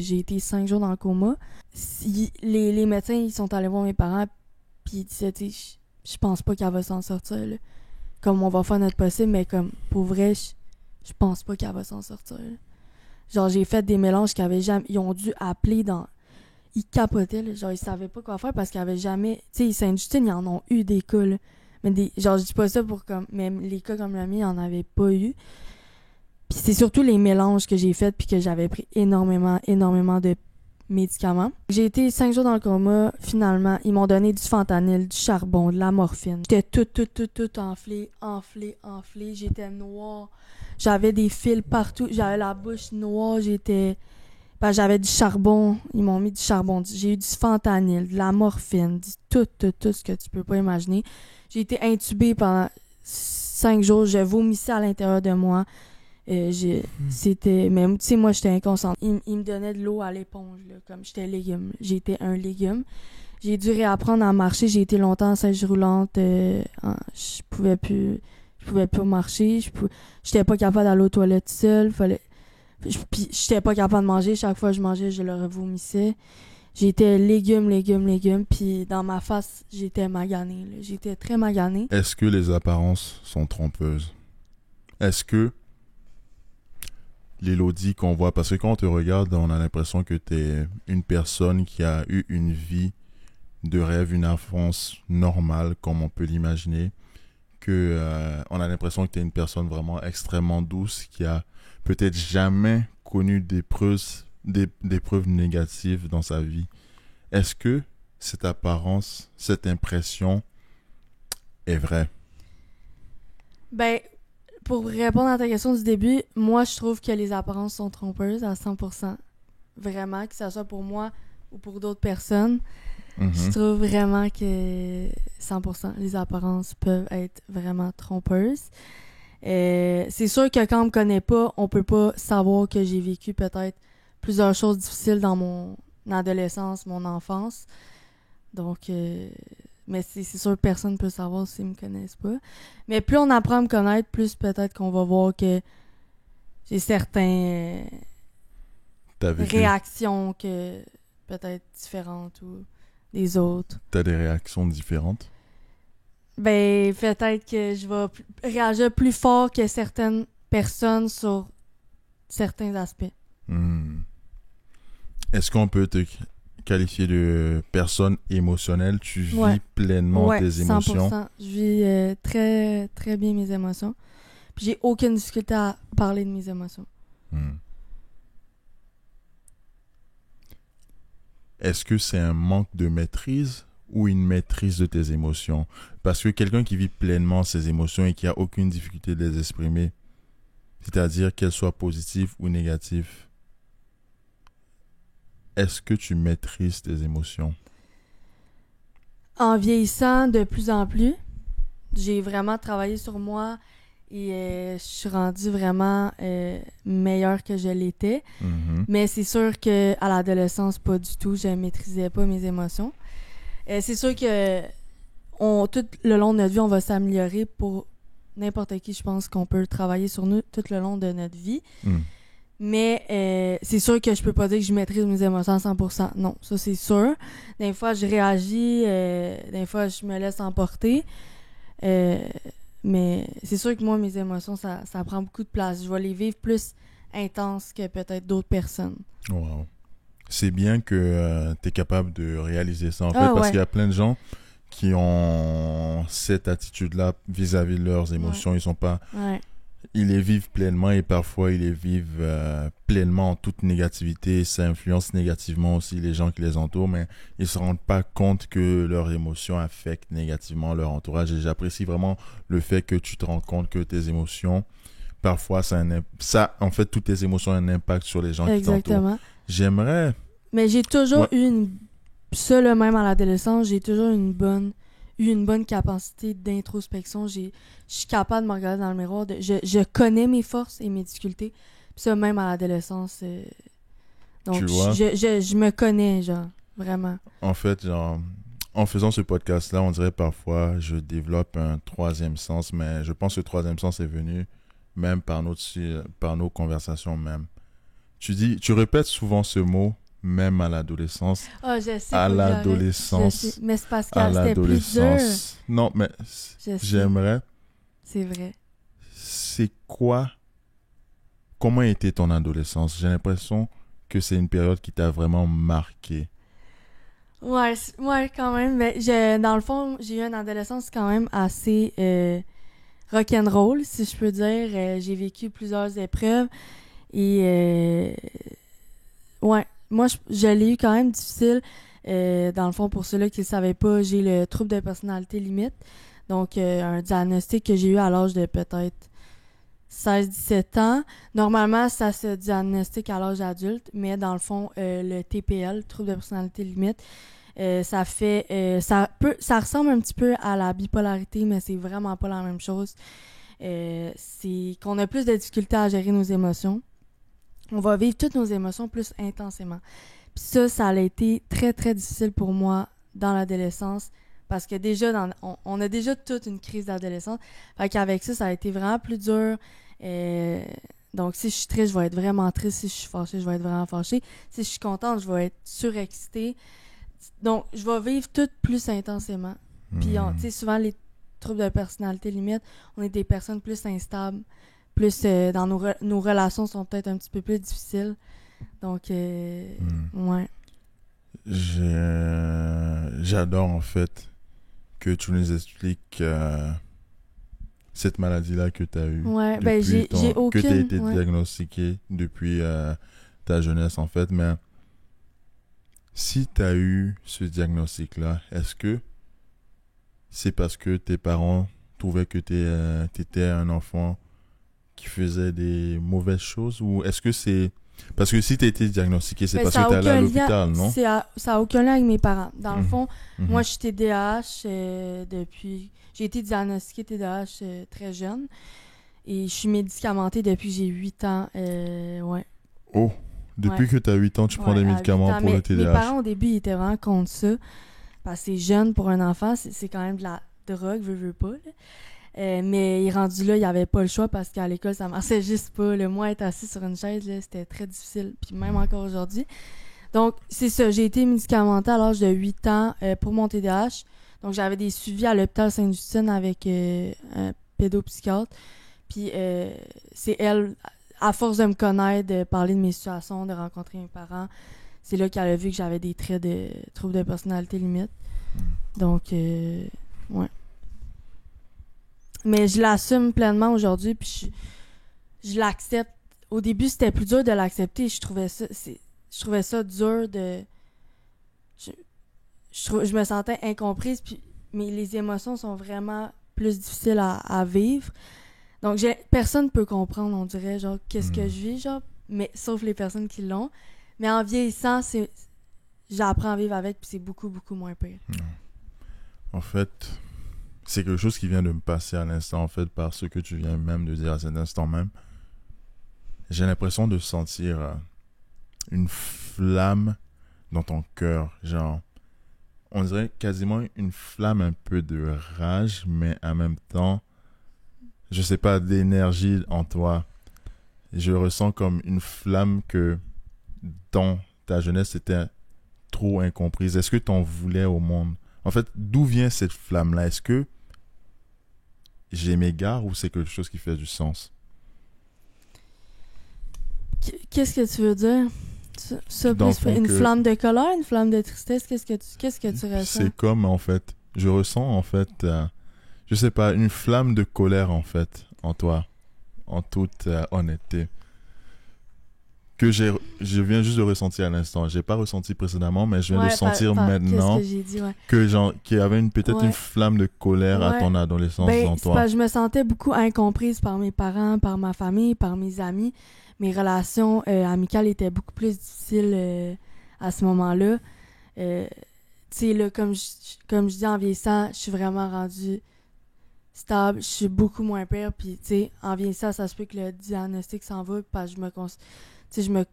J'ai été 5 jours dans le coma. Les médecins, ils sont allés voir mes parents, puis ils disaient, je pense pas qu'elle va s'en sortir, là. Comme on va faire notre possible, mais comme, pour vrai, je pense pas qu'elle va s'en sortir, là. Genre, j'ai fait des mélanges qu'ils avaient jamais... Ils ont dû appeler dans... Ils capotaient, là. Genre, ils savaient pas quoi faire parce qu'ils avaient jamais... Tu sais, Sainte-Justine, ils en ont eu des cas, là. Mais genre, je dis pas ça pour comme... Même les cas comme le mien, ils en avaient pas eu. Puis c'est surtout les mélanges que j'ai faits puis que j'avais pris énormément de médicaments. J'ai été 5 jours dans le coma. Finalement, ils m'ont donné du fentanyl, du charbon, de la morphine. J'étais tout enflée. J'étais noire. J'avais des fils partout. J'avais la bouche noire. J'avais du charbon. Ils m'ont mis du charbon. J'ai eu du fentanyl, de la morphine, tout ce que tu peux pas imaginer. J'ai été intubée pendant 5 jours. Je vomissais à l'intérieur de moi. C'était... Mais tu sais, moi, j'étais inconsciente. Il me donnait de l'eau à l'éponge, là, comme j'étais légume. J'étais un légume. J'ai dû réapprendre à marcher. J'ai été longtemps en chaise roulante. Je pouvais plus marcher. J'étais pas capable d'aller aux toilettes seule. Puis j'étais pas capable de manger. Chaque fois que je mangeais, je le revomissais. J'étais légume. Puis dans ma face, j'étais maganée, là. J'étais très maganée. Est-ce que les apparences sont trompeuses? Est-ce que l'Élodie qu'on voit, parce que quand on te regarde, on a l'impression que tu es une personne qui a eu une vie de rêve, une enfance normale, comme on peut l'imaginer, on a l'impression que tu es une personne vraiment extrêmement douce, qui a peut-être jamais connu d'épreuves négatives dans sa vie. Est-ce que cette apparence, cette impression est vraie? Ben, pour répondre à ta question du début, moi, je trouve que les apparences sont trompeuses à 100%. Vraiment, que ce soit pour moi ou pour d'autres personnes. Je trouve vraiment que 100%, les apparences peuvent être vraiment trompeuses. C'est sûr que quand on me connaît pas, on peut pas savoir que j'ai vécu peut-être plusieurs choses difficiles dans mon adolescence, mon enfance. Donc... mais c'est sûr que personne ne peut savoir s'ils me connaissent pas. Mais plus on apprend à me connaître, plus peut-être qu'on va voir que j'ai certaines réactions que peut-être différentes ou des autres. T'as des réactions différentes? Ben, peut-être que je vais réagir plus fort que certaines personnes sur certains aspects. Est-ce qu'on peut te qualifié de personne émotionnelle? Tu vis pleinement tes émotions? 100%. Je vis très, très bien mes émotions. Puis j'ai aucune difficulté à parler de mes émotions. Est-ce que c'est un manque de maîtrise ou une maîtrise de tes émotions? Parce que quelqu'un qui vit pleinement ses émotions et qui a aucune difficulté de les exprimer, c'est-à-dire qu'elles soient positives ou négatives, est-ce que tu maîtrises tes émotions? En vieillissant de plus en plus, j'ai vraiment travaillé sur moi et je suis rendue vraiment meilleure que je l'étais. Mais c'est sûr qu'à l'adolescence, pas du tout. Je ne maîtrisais pas mes émotions. C'est sûr que tout le long de notre vie, on va s'améliorer. Pour n'importe qui, je pense qu'on peut travailler sur nous tout le long de notre vie. Mais c'est sûr que je peux pas dire que je maîtrise mes émotions à 100%. Non, ça c'est sûr. Des fois, je réagis. Des fois, je me laisse emporter. Mais c'est sûr que moi, mes émotions, ça prend beaucoup de place. Je vais les vivre plus intenses que peut-être d'autres personnes. Wow. C'est bien que tu es capable de réaliser ça, en fait, parce qu'il y a plein de gens qui ont cette attitude-là vis-à-vis de leurs émotions. Ils sont pas... Ils les vivent pleinement et parfois ils les vivent pleinement en toute négativité. Ça influence négativement aussi les gens qui les entourent, mais ils se rendent pas compte que leurs émotions affectent négativement leur entourage. Et j'apprécie vraiment le fait que tu te rends compte que tes émotions, parfois en fait, toutes tes émotions ont un impact sur les gens qui t'entourent. J'aimerais... Mais j'ai toujours eu ça le même à l'adolescence, j'ai toujours eu une bonne capacité d'introspection. Je suis capable de me regarder dans le miroir. Je connais mes forces et mes difficultés. Puis ça, même à l'adolescence. Donc, tu vois? Je me connais, genre, vraiment. En fait, genre, en faisant ce podcast-là, on dirait parfois je développe un troisième sens, mais je pense que le troisième sens est venu même par nos conversations même. tu répètes souvent ce mot, même à l'adolescence. Oh, je sais. À l'adolescence. Mais c'est parce que c'était plus dur. Non, mais j'aimerais. C'est vrai. C'est quoi? Comment était ton adolescence? J'ai l'impression que c'est une période qui t'a vraiment marqué. Ouais, quand même. Mais dans le fond, j'ai eu une adolescence quand même assez rock'n'roll, si je peux dire. J'ai vécu plusieurs épreuves. Et ouais, moi, je l'ai eu quand même difficile. Dans le fond, pour ceux-là qui ne le savaient pas, j'ai le trouble de personnalité limite. Donc, un diagnostic que j'ai eu à l'âge de peut-être 16-17 ans. Normalement, ça se diagnostique à l'âge adulte, mais dans le fond, le TPL, trouble de personnalité limite, ça ressemble un petit peu à la bipolarité, mais c'est vraiment pas la même chose. C'est qu'on a plus de difficultés à gérer nos émotions. On va vivre toutes nos émotions plus intensément. Puis ça a été très, très difficile pour moi dans l'adolescence, parce que déjà, on a déjà toute une crise d'adolescence. Fait qu'avec ça a été vraiment plus dur. Donc, si je suis triste, je vais être vraiment triste. Si je suis fâchée, je vais être vraiment fâchée. Si je suis contente, je vais être surexcitée. Donc, je vais vivre tout plus intensément. Puis, tu sais, souvent, les troubles de personnalité limite, on est des personnes plus instables. Plus, dans nos relations sont peut-être un petit peu plus difficiles. Donc, ouais. J'adore, en fait, que tu nous expliques cette maladie-là que tu as eue. Ouais, ben j'ai aucune... Que tu as été diagnostiquée depuis ta jeunesse, en fait. Mais si tu as eu ce diagnostic-là, est-ce que c'est parce que tes parents trouvaient que tu étais un enfant qui faisait des mauvaises choses, ou est-ce que c'est... Parce que si tu as été diagnostiqué, c'est parce que tu es allé à l'hôpital, non? Ça n'a aucun lien avec mes parents. Dans le fond, moi, je suis TDAH depuis... J'ai été diagnostiquée TDAH très jeune. Et je suis médicamentée depuis que j'ai 8 ans. Ouais. Oh! Depuis que tu as 8 ans, tu prends des médicaments pour le TDAH. Mes parents, au début, ils étaient vraiment contre ça. Parce que c'est jeune pour un enfant. C'est quand même de la drogue, veux pas, là. Mais il rendu là, il n'y avait pas le choix parce qu'à l'école, ça marchait juste pas. Moi, être assis sur une chaise, là, c'était très difficile. Puis même encore aujourd'hui. Donc, c'est ça. J'ai été médicamentée à l'âge de 8 ans pour mon TDAH. Donc, j'avais des suivis à l'hôpital Sainte-Justine avec un pédopsychiatre. Puis, c'est elle, à force de me connaître, de parler de mes situations, de rencontrer mes parents, c'est là qu'elle a vu que j'avais des traits de troubles de personnalité limite. Donc, ouais. Mais je l'assume pleinement aujourd'hui, puis je l'accepte. Au début, c'était plus dur de l'accepter. Je trouvais ça dur de... Je me sentais incomprise, mais les émotions sont vraiment plus difficiles à vivre. Donc, personne ne peut comprendre, on dirait, genre, qu'est-ce que je vis, genre, mais sauf les personnes qui l'ont. Mais en vieillissant, j'apprends à vivre avec, puis c'est beaucoup, beaucoup moins pire. En fait... C'est quelque chose qui vient de me passer à l'instant, en fait, par ce que tu viens même de dire à cet instant même. J'ai l'impression de sentir une flamme dans ton cœur. Genre, on dirait quasiment une flamme un peu de rage, mais en même temps, je sais pas, d'énergie en toi. Je ressens comme une flamme que dans ta jeunesse, c'était trop incomprise. Est-ce que tu en voulais au monde? En fait, d'où vient cette flamme-là? Est-ce que j'ai m'égare ou c'est quelque chose qui fait du sens? Qu'est-ce que tu veux dire? Ça une flamme de colère, une flamme de tristesse? Qu'est-ce que tu ressens? C'est comme, en fait, je ressens, en fait, je sais pas, une flamme de colère, en fait, en toi, en toute honnêteté, que je viens juste de ressentir à l'instant. J'ai pas ressenti précédemment, mais je viens de sentir maintenant qu'est-ce que j'ai dit, qu'il y avait peut-être une flamme de colère à ton adolescence en toi. Je me sentais beaucoup incomprise par mes parents, par ma famille, par mes amis. Mes relations amicales étaient beaucoup plus difficiles à ce moment-là. Tu sais, là, comme je dis, en vieillissant, je suis vraiment rendue stable. Je suis beaucoup moins pire. Puis, tu sais, en vieillissant, ça se peut que le diagnostic s'en va parce que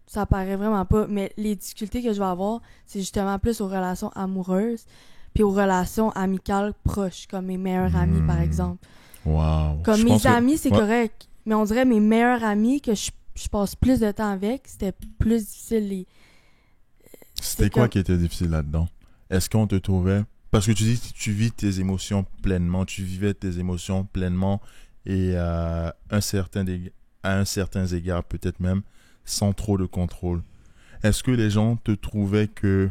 ça paraît vraiment pas, mais les difficultés que je vais avoir, c'est justement plus aux relations amoureuses puis aux relations amicales proches, comme mes meilleurs amis, par exemple. Wow. Comme mes amis, c'est correct, mais on dirait mes meilleurs amis que je je passe plus de temps avec, c'était plus difficile. C'était quoi qui était difficile là-dedans? Est-ce qu'on te trouvait... Parce que tu dis que tu vis tes émotions pleinement, tu vivais tes émotions pleinement et à un certain égard, peut-être même, sans trop de contrôle. Est-ce que les gens te trouvaient que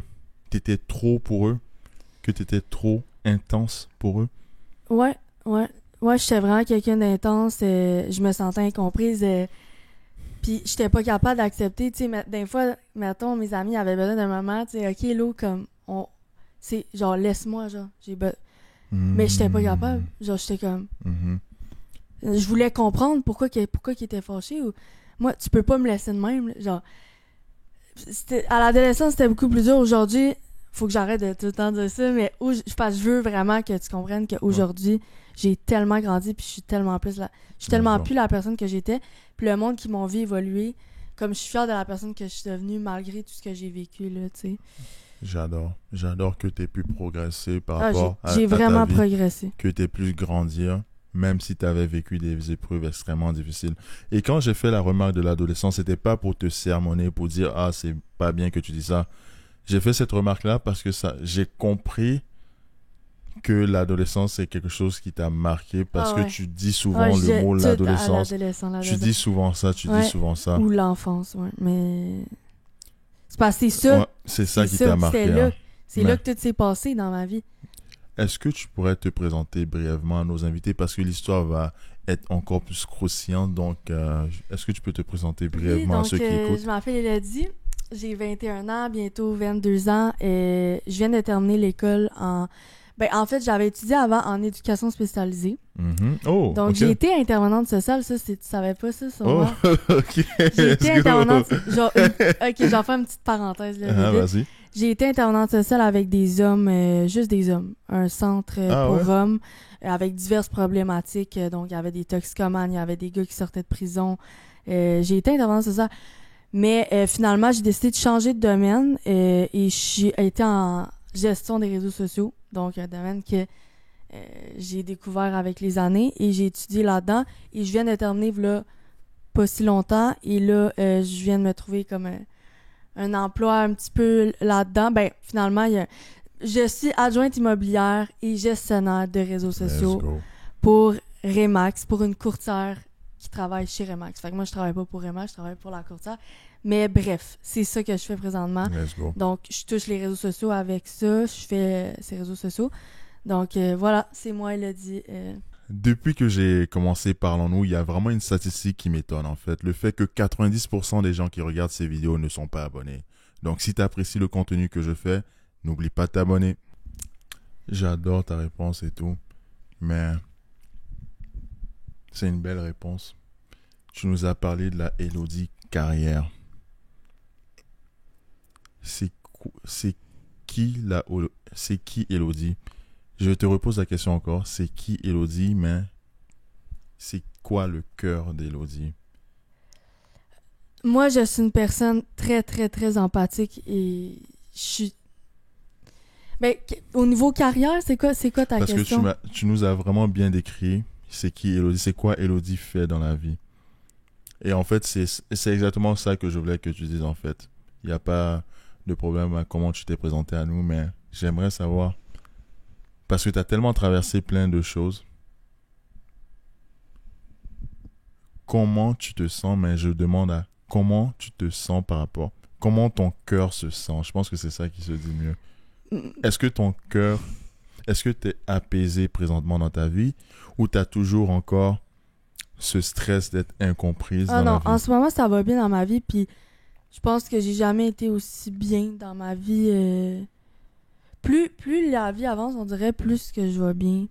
tu étais trop pour eux? Que tu étais trop intense pour eux? Ouais, j'étais vraiment quelqu'un d'intense. Je me sentais incomprise. Puis j'étais pas capable d'accepter. Tu sais, des fois, mettons, mes amis avaient besoin d'un moment, tu sais, OK, Lo, comme, c'est genre, laisse-moi, genre, mais j'étais pas capable. Genre, j'étais comme... Je voulais comprendre pourquoi il était fâché. Ou... Moi, tu peux pas me laisser de même. Genre, à l'adolescence, c'était beaucoup plus dur. Aujourd'hui, faut que j'arrête de tout le temps dire ça, mais je veux vraiment que tu comprennes qu'aujourd'hui, j'ai tellement grandi, puis je suis tellement plus la personne que j'étais. Puis le monde qui m'a vu évoluer, comme je suis fière de la personne que je suis devenue malgré tout ce que j'ai vécu, là, tu sais. J'adore que tu aies pu progresser par rapport à ta vie. J'ai vraiment progressé. Que tu aies pu grandir, même si tu avais vécu des épreuves extrêmement difficiles. Et quand j'ai fait la remarque de l'adolescence, c'était pas pour te sermonner, pour dire « Ah, c'est pas bien que tu dis ça ». J'ai fait cette remarque-là parce que j'ai compris que l'adolescence, c'est quelque chose qui t'a marqué parce que tu dis souvent le mot l'adolescence. Tu dis souvent ça. Ou l'enfance, ouais. Mais... C'est parce que c'est ça. Ouais, c'est ça qui t'a marqué. C'est là que tout s'est passé dans ma vie. Est-ce que tu pourrais te présenter brièvement à nos invités parce que l'histoire va être encore plus croustillante. Donc, est-ce que tu peux te présenter brièvement à ceux qui écoutent? Je m'appelle Elodie. J'ai 21 ans, bientôt 22 ans. Et je viens de terminer l'école en... en fait, j'avais étudié avant en éducation spécialisée. Oh, donc, j'ai été intervenante sociale. Ça, tu savais pas ça, sûrement? Oh, OK. J'ai été intervenante... OK, j'en fais une petite parenthèse. Là, vas-y. J'ai été intervenante sociale avec des hommes, juste des hommes. Un centre pour hommes avec diverses problématiques. Donc, il y avait des toxicomanes, il y avait des gars qui sortaient de prison. J'ai été intervenante sociale. Mais finalement, j'ai décidé de changer de domaine et j'ai été en gestion des réseaux sociaux. Donc, un domaine que j'ai découvert avec les années et j'ai étudié là-dedans. Et je viens de terminer là, pas si longtemps. Et là, je viens de me trouver comme un emploi un petit peu là-dedans. Finalement, je suis adjointe immobilière et gestionnaire de réseaux sociaux pour Remax, pour une courtière qui travaille chez Remax. Fait que moi, je travaille pas pour Remax, je travaille pour la courtière. Mais bref, c'est ça que je fais présentement. Donc, je touche les réseaux sociaux avec ça. Je fais ces réseaux sociaux. Donc, voilà, c'est moi, Elodie. Depuis que j'ai commencé Parlons-nous, il y a vraiment une statistique qui m'étonne, en fait. Le fait que 90% des gens qui regardent ces vidéos ne sont pas abonnés. Donc, si tu apprécies le contenu que je fais, n'oublie pas de t'abonner. J'adore ta réponse et tout. Mais... c'est une belle réponse. Tu nous as parlé de la Elodie carrière. C'est qui Elodie? Je te repose la question encore. C'est qui Elodie, mais c'est quoi le cœur d'Elodie? Moi, je suis une personne très, très, très empathique et je suis... au niveau carrière, c'est quoi ta question? Parce que tu nous as vraiment bien décrit c'est qui Elodie, c'est quoi Elodie fait dans la vie. Et en fait, c'est exactement ça que je voulais que tu dises, en fait. Il n'y a pas de problème à comment tu t'es présenté à nous, mais j'aimerais savoir, parce que tu as tellement traversé plein de choses, comment tu te sens, mais je demande comment tu te sens par rapport, comment ton cœur se sent. Je pense que c'est ça qui se dit mieux. Est-ce que ton cœur... est-ce que tu es apaisé présentement dans ta vie ou tu as toujours encore ce stress d'être incomprise dans la vie? En ce moment, ça va bien dans ma vie. Puis je pense que j'ai jamais été aussi bien dans ma vie. Plus la vie avance, on dirait plus que je vais bien.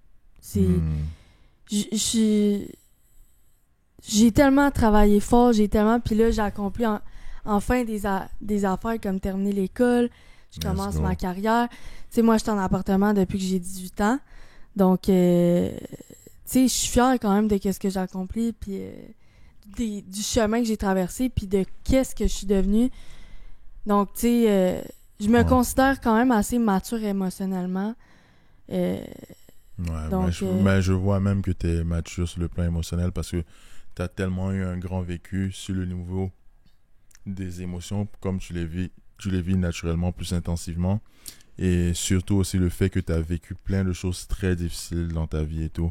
J'ai tellement travaillé fort, puis là, j'ai accompli enfin des affaires comme terminer l'école. Je commence ma carrière. Tu sais, moi, je suis en appartement depuis que j'ai 18 ans. Donc, tu sais, je suis fière quand même de ce que j'ai accompli, puis du chemin que j'ai traversé, puis de qu'est-ce que je suis devenue. Donc, tu sais, je me considère quand même assez mature émotionnellement. Mais je vois même que tu es mature sur le plan émotionnel parce que t'as tellement eu un grand vécu sur le niveau des émotions, comme tu les vis naturellement, plus intensivement. Et surtout aussi le fait que tu as vécu plein de choses très difficiles dans ta vie et tout.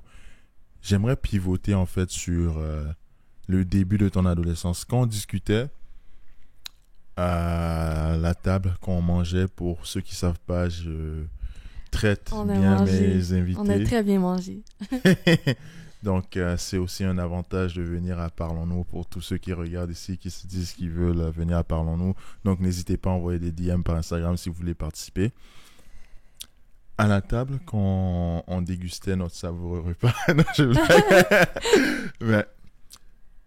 J'aimerais pivoter en fait sur le début de ton adolescence. Quand on discutait à la table, quand on mangeait, pour ceux qui ne savent pas, je traite bien mes invités. On a très bien mangé. Donc, c'est aussi un avantage de venir à Parlons-nous pour tous ceux qui regardent ici, qui se disent qu'ils veulent venir à Parlons-nous. Donc, n'hésitez pas à envoyer des DM par Instagram si vous voulez participer. À la table, quand on dégustait notre savoureux repas, non, mais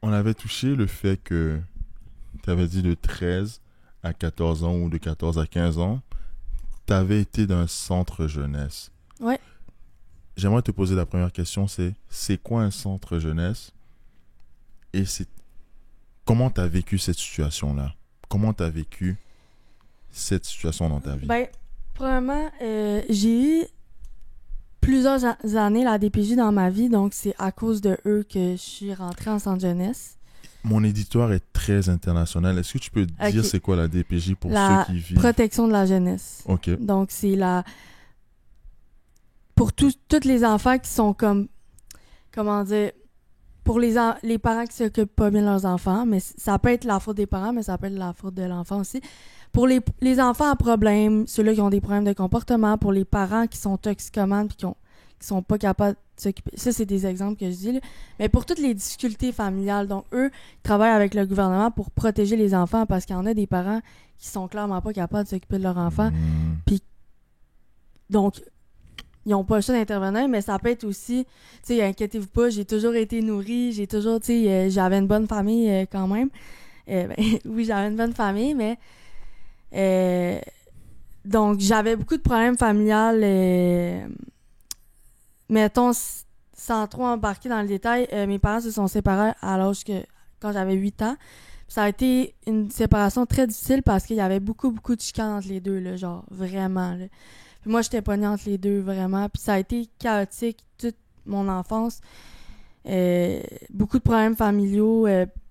on avait touché le fait que tu avais dit de 13 à 14 ans ou de 14 à 15 ans, tu avais été d'un centre jeunesse. Ouais. J'aimerais te poser la première question, c'est quoi un centre jeunesse et comment tu as vécu cette situation-là? Comment tu as vécu cette situation dans ta vie? Ben, premièrement, j'ai eu plusieurs années la DPJ dans ma vie, donc c'est à cause de eux que je suis rentrée en centre jeunesse. Mon éditoire est très international. Est-ce que tu peux dire c'est quoi la DPJ pour ceux qui vivent? La protection de la jeunesse. OK. Donc, c'est pour tous les enfants qui sont comme... Comment dire? Pour les parents qui s'occupent pas bien de leurs enfants, mais ça peut être la faute des parents, mais ça peut être la faute de l'enfant aussi. Pour les enfants à problème, ceux-là qui ont des problèmes de comportement, pour les parents qui sont toxicomanes puis qui sont pas capables de s'occuper. Ça, c'est des exemples que je dis, là. Mais pour toutes les difficultés familiales, donc eux, ils travaillent avec le gouvernement pour protéger les enfants parce qu'il y en a des parents qui sont clairement pas capables de s'occuper de leur enfant. Puis, donc, ils n'ont pas le choix d'intervenir, mais ça peut être aussi, tu sais, inquiétez-vous pas, j'ai toujours été nourrie, j'ai toujours, tu sais, j'avais une bonne famille quand même. Oui, j'avais une bonne famille, mais donc, j'avais beaucoup de problèmes familiales. Mettons, sans trop embarquer dans le détail, mes parents se sont séparés à l'âge quand j'avais 8 ans. Ça a été une séparation très difficile parce qu'il y avait beaucoup, beaucoup de chicanes entre les deux, là, genre, vraiment, là. Puis moi, j'étais pognée entre les deux, vraiment. Puis ça a été chaotique toute mon enfance. Beaucoup de problèmes familiaux.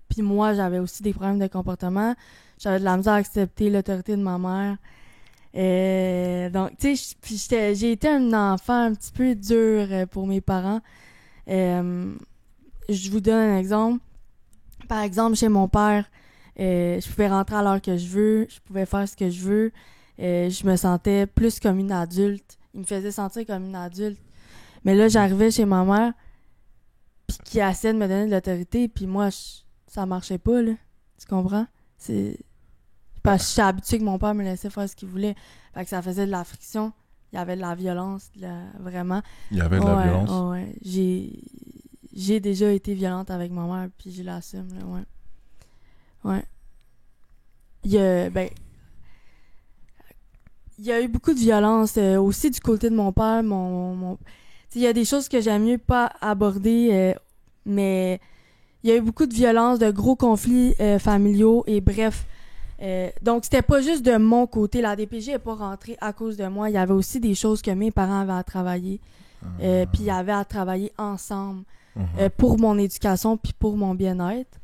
Puis moi, j'avais aussi des problèmes de comportement. J'avais de la misère à accepter l'autorité de ma mère. Donc, tu sais, j'ai été un enfant un petit peu dur pour mes parents. Je vous donne un exemple. Par exemple, chez mon père, je pouvais rentrer à l'heure que je veux. Je pouvais faire ce que je veux. Je me sentais plus comme une adulte. Il me faisait sentir comme une adulte. Mais là, j'arrivais chez ma mère, puis qui essayait de me donner de l'autorité, puis moi, ça marchait pas, là. Tu comprends? C'est parce que j'étais habituée que mon père me laissait faire ce qu'il voulait. Fait que ça faisait de la friction. Il y avait de la violence, vraiment. Il y avait de la violence? Ouais. J'ai déjà été violente avec ma mère, puis je l'assume, là, ouais. Il y a eu beaucoup de violence aussi du côté de mon père. Il y a des choses que j'aime mieux pas aborder, mais il y a eu beaucoup de violence, de gros conflits familiaux et bref. Donc, c'était pas juste de mon côté. La DPJ n'est pas rentrée à cause de moi. Il y avait aussi des choses que mes parents avaient à travailler. Puis ils avaient à travailler ensemble pour mon éducation puis pour mon bien-être.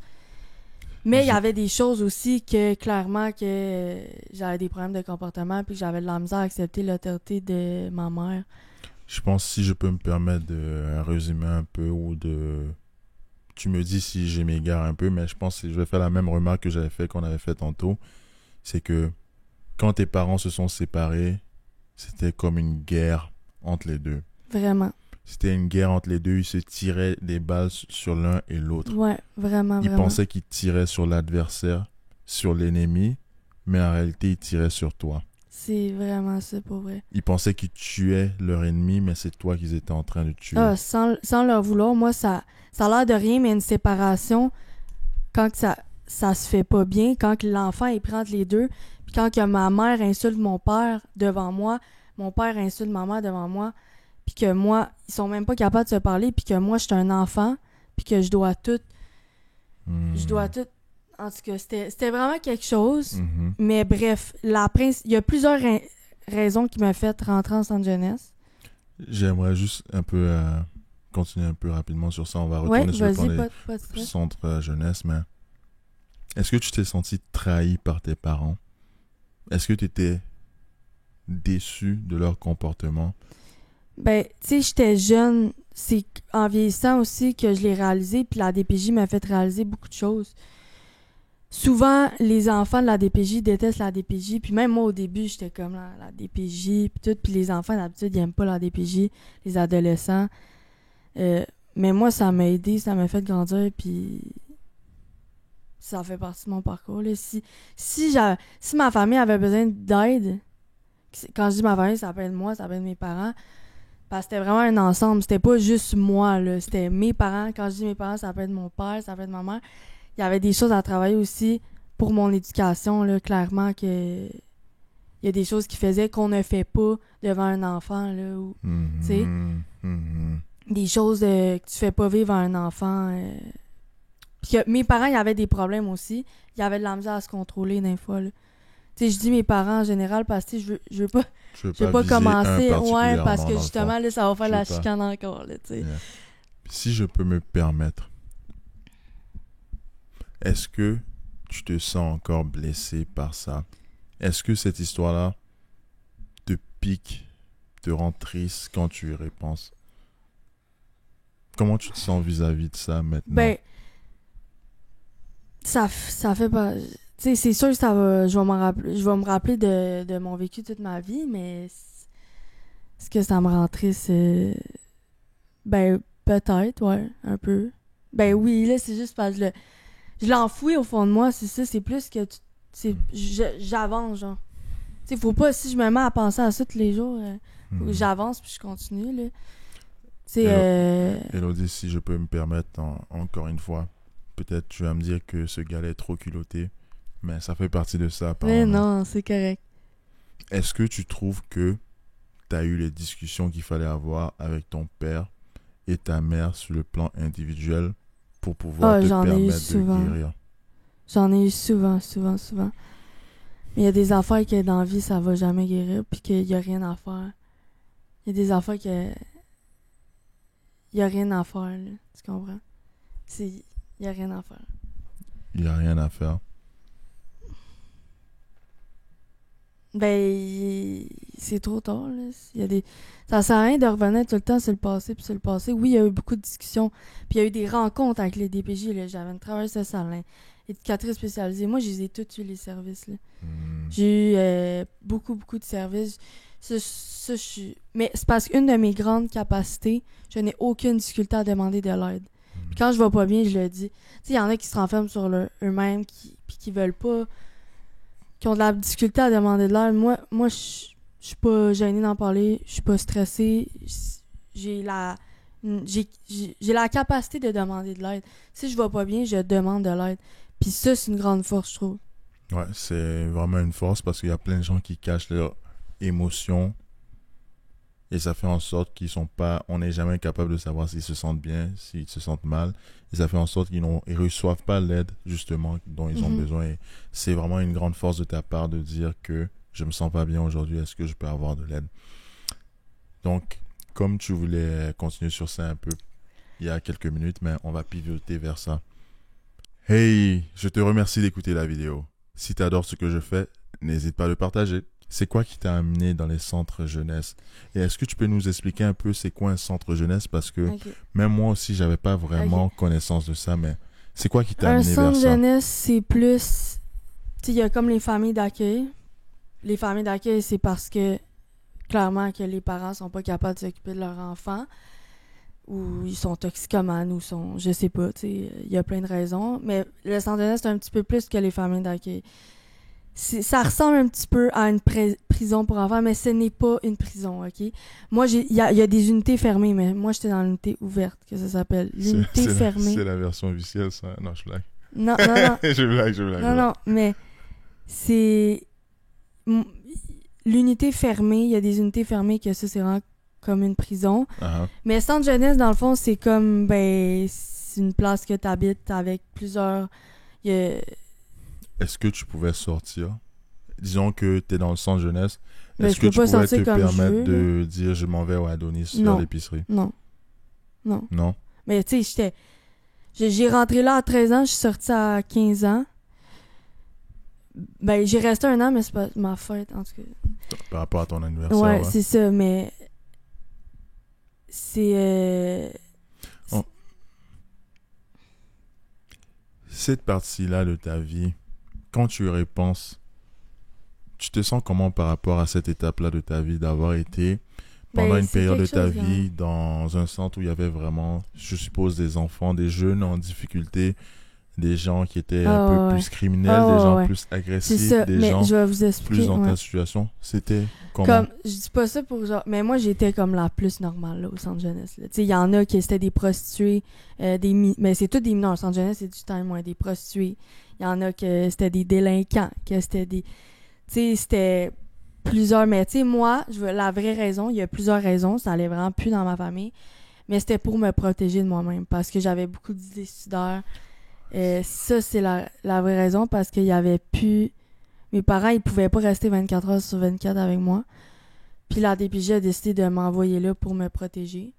Mais il y avait des choses aussi que, clairement, que j'avais des problèmes de comportement puis que j'avais de la misère à accepter l'autorité de ma mère. Je pense, si je peux me permettre de résumer un peu ou de... Tu me dis si je m'égare un peu, mais je pense que je vais faire la même remarque que j'avais fait qu'on avait fait tantôt. C'est que quand tes parents se sont séparés, c'était comme une guerre entre les deux. Vraiment. C'était une guerre entre les deux. Ils se tiraient des balles sur l'un et l'autre. Ouais, vraiment, Ils pensaient qu'ils tiraient sur l'adversaire, sur l'ennemi, mais en réalité, ils tiraient sur toi. C'est vraiment ça, pour vrai. Ils pensaient qu'ils tuaient leur ennemi, mais c'est toi qu'ils étaient en train de tuer. Ah, sans leur vouloir, moi, ça a l'air de rien, mais une séparation, quand que ça se fait pas bien, quand que l'enfant il prend entre les deux, puis quand que ma mère insulte mon père devant moi, mon père insulte ma mère devant moi, puis que moi, ils sont même pas capables de se parler, puis que moi, je suis un enfant, puis que je dois tout... En tout cas, c'était vraiment quelque chose. Mais bref, il y a plusieurs raisons qui m'ont fait rentrer en centre jeunesse. J'aimerais juste un peu continuer un peu rapidement sur ça. On va retourner sur le plan pas des centres jeunesse, mais est-ce que tu t'es senti trahi par tes parents? Est-ce que tu étais déçu de leur comportement? Ben, tu sais, j'étais jeune. C'est en vieillissant aussi que je l'ai réalisé, puis la DPJ m'a fait réaliser beaucoup de choses. Souvent, les enfants de la DPJ détestent la DPJ, puis même moi, au début, j'étais comme la DPJ, puis tout, puis les enfants, d'habitude, ils aiment pas la DPJ, les adolescents. Mais moi, ça m'a aidé, ça m'a fait grandir, puis ça fait partie de mon parcours, là. Si ma famille avait besoin d'aide, quand je dis ma famille, ça peut être moi, ça peut être mes parents, parce que c'était vraiment un ensemble, c'était pas juste moi, là, c'était mes parents. Quand je dis mes parents, ça peut être mon père, ça peut être ma mère. Il y avait des choses à travailler aussi pour mon éducation, là, clairement que il y a des choses qui faisaient qu'on ne fait pas devant un enfant, là, ou, tu sais, des choses que tu fais pas vivre à un enfant. Puis que mes parents, il y avait des problèmes aussi. Il y avait de la misère à se contrôler des fois, là. Tu sais, je dis mes parents en général parce que je veux pas commencer, parce que justement, là, ça va faire la chicane encore, là, tu sais. Yeah. Si je peux me permettre, est-ce que tu te sens encore blessé par ça? Est-ce que cette histoire-là te pique, te rend triste quand tu y repenses? Comment tu te sens vis-à-vis de ça maintenant? Ben, ça fait pas... Tu sais, c'est sûr que je vais me rappeler de mon vécu toute ma vie, mais est-ce que ça me rend triste? Ben, peut-être, ouais, un peu. Ben oui, là, c'est juste parce que je l'enfouis au fond de moi, c'est ça, c'est plus que j'avance, genre. Tu sais, faut pas, si je me mets à penser à ça tous les jours, faut que j'avance puis je continue, là. Tu sais, Élodie, si je peux me permettre, encore une fois, peut-être tu vas me dire que ce gars-là est trop culotté, mais ça fait partie de ça, apparemment. Mais non, c'est correct. Est-ce que tu trouves que tu as eu les discussions qu'il fallait avoir avec ton père et ta mère sur le plan individuel pour pouvoir te permettre de guérir? J'en ai eu souvent. Mais il y a des affaires que dans la vie, ça va jamais guérir, puis qu'il y a rien à faire. Il y a des affaires que... Il y a rien à faire, là. Tu comprends? Il y a rien à faire. Il y a rien à faire. Ben, c'est trop tard, là. Ça sert à rien de revenir tout le temps sur le passé puis sur le passé. Oui, il y a eu beaucoup de discussions. Puis il y a eu des rencontres avec les DPJ, là. J'avais une travailleuse sociale, hein, éducatrice spécialisée. Moi, je les ai tous eu, les services, là. J'ai eu beaucoup de services. Ça, je suis... Mais c'est parce qu'une de mes grandes capacités, je n'ai aucune difficulté à demander de l'aide. Puis quand je vais pas bien, je le dis. Tu sais, il y en a qui se renferment sur eux-mêmes, puis qui veulent pas... qui ont de la difficulté à demander de l'aide. Moi je suis pas gênée d'en parler, je suis pas stressée, j'ai la capacité de demander de l'aide. Si je vais pas bien, je demande de l'aide. Puis ça, c'est une grande force, je trouve. Ouais, c'est vraiment une force parce qu'il y a plein de gens qui cachent leurs émotions et ça fait en sorte qu'ils sont pas... On n'est jamais capable de savoir s'ils se sentent bien, s'ils se sentent mal. Et ça fait en sorte qu'ils ne reçoivent pas l'aide, justement, dont ils ont besoin. Et c'est vraiment une grande force de ta part de dire que je me sens pas bien aujourd'hui, est-ce que je peux avoir de l'aide? Donc, comme tu voulais continuer sur ça un peu il y a quelques minutes, mais on va pivoter vers ça. Hey, je te remercie d'écouter la vidéo. Si tu adores ce que je fais, n'hésite pas à le partager. C'est quoi qui t'a amené dans les centres jeunesse? Et est-ce que tu peux nous expliquer un peu c'est quoi un centre jeunesse? Parce que même moi aussi, j'avais pas vraiment connaissance de ça, mais c'est quoi qui t'a amené vers ça? Un centre jeunesse, c'est plus... Tu sais, il y a comme les familles d'accueil. Les familles d'accueil, c'est parce que, clairement, que les parents sont pas capables de s'occuper de leur enfant, ou ils sont toxicomanes, ou sont... Je sais pas, tu sais, il y a plein de raisons. Mais le centre jeunesse, c'est un petit peu plus que les familles d'accueil. Ça ressemble un petit peu à une prison pour enfants, mais ce n'est pas une prison, OK? Moi, il y a des unités fermées, mais moi, j'étais dans l'unité ouverte, que ça s'appelle. L'unité fermée. C'est la version officielle, ça? Non, je blague. Non. je blague. Non, mais c'est... L'unité fermée, il y a des unités fermées que ça, c'est vraiment comme une prison. Mais centre jeunesse, dans le fond, c'est comme, c'est une place que tu habites avec plusieurs... Est-ce que tu pouvais sortir? Disons que tu es dans le centre jeunesse. Est-ce que tu pouvais te permettre de dire je m'en vais au Adonis faire l'épicerie? Non. Non. Non? Mais tu sais, j'ai rentré là à 13 ans, je suis sortie à 15 ans. Ben, j'ai resté 1 an, mais c'est pas ma fête, en tout cas. Par rapport à ton anniversaire, ouais. C'est ça, mais... C'est... Cette partie-là de ta vie, quand tu y repenses, tu te sens comment par rapport à cette étape-là de ta vie, d'avoir été pendant une période de ta vie dans un centre où il y avait vraiment, je suppose, des enfants, des jeunes en difficulté, des gens qui étaient un peu plus criminels, des gens plus agressifs, des gens je vais vous expliquer, plus dans ta situation. C'était comment? Comme, je dis pas ça pour genre... Mais moi, j'étais comme la plus normale là, au centre jeunesse. Tu sais, il y en a qui c'était des prostituées, mais c'est tous des mineurs. Au centre jeunesse, c'est du temps moins des prostituées. Il y en a que c'était des délinquants, que c'était des... Tu sais, c'était plusieurs... Mais tu sais, moi, la vraie raison, il y a plusieurs raisons. Ça allait vraiment plus dans ma famille. Mais c'était pour me protéger de moi-même. Parce que j'avais beaucoup d'idées suicidaires. Ça, c'est la vraie raison. Parce qu'il y avait plus... Mes parents, ils pouvaient pas rester 24 heures sur 24 avec moi. Puis la DPJ a décidé de m'envoyer là pour me protéger.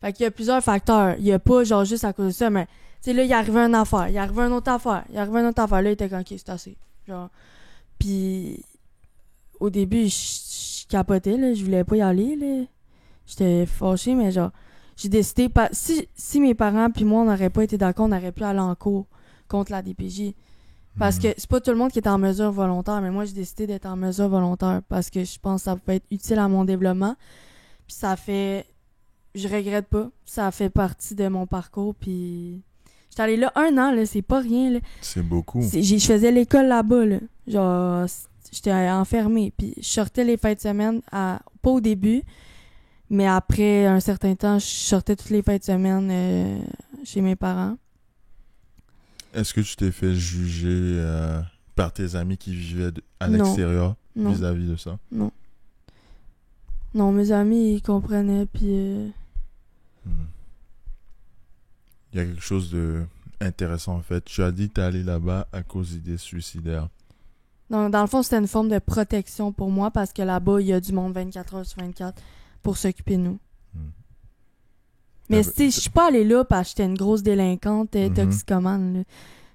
Fait qu'il y a plusieurs facteurs. Il y a pas genre juste à cause de ça, mais... Tu sais, là, il arrivait une affaire. Il arrivait une autre affaire. Là, il était comme, OK, c'est assez. Genre... Puis... Au début, je capotais, là. Je voulais pas y aller, là. J'étais fâchée, mais genre... J'ai décidé... Si mes parents puis moi, on n'aurait pas été d'accord, on aurait pu aller en cours contre la DPJ. Parce que c'est pas tout le monde qui est en mesure volontaire, mais moi, j'ai décidé d'être en mesure volontaire parce que je pense que ça peut être utile à mon développement. Puis ça fait... Je regrette pas. Ça fait partie de mon parcours, puis... J'étais allée là 1 an, là, c'est pas rien, là. C'est beaucoup. Je faisais l'école là-bas, là. Genre, j'étais enfermée. Puis je sortais les fins de semaine, pas au début, mais après un certain temps, je sortais toutes les fins de semaine chez mes parents. Est-ce que tu t'es fait juger par tes amis qui vivaient à l'extérieur vis-à-vis de ça? Non. Non, mes amis, ils comprenaient, puis... Il y a quelque chose d'intéressant, en fait. Tu as dit que tu es allé là-bas à cause d'idées suicidaires. Donc, dans le fond, c'était une forme de protection pour moi, parce que là-bas, il y a du monde 24 heures sur 24 pour s'occuper de nous. Mais tu sais, je suis pas allée là parce que j'étais une grosse délinquante toxicomane, là.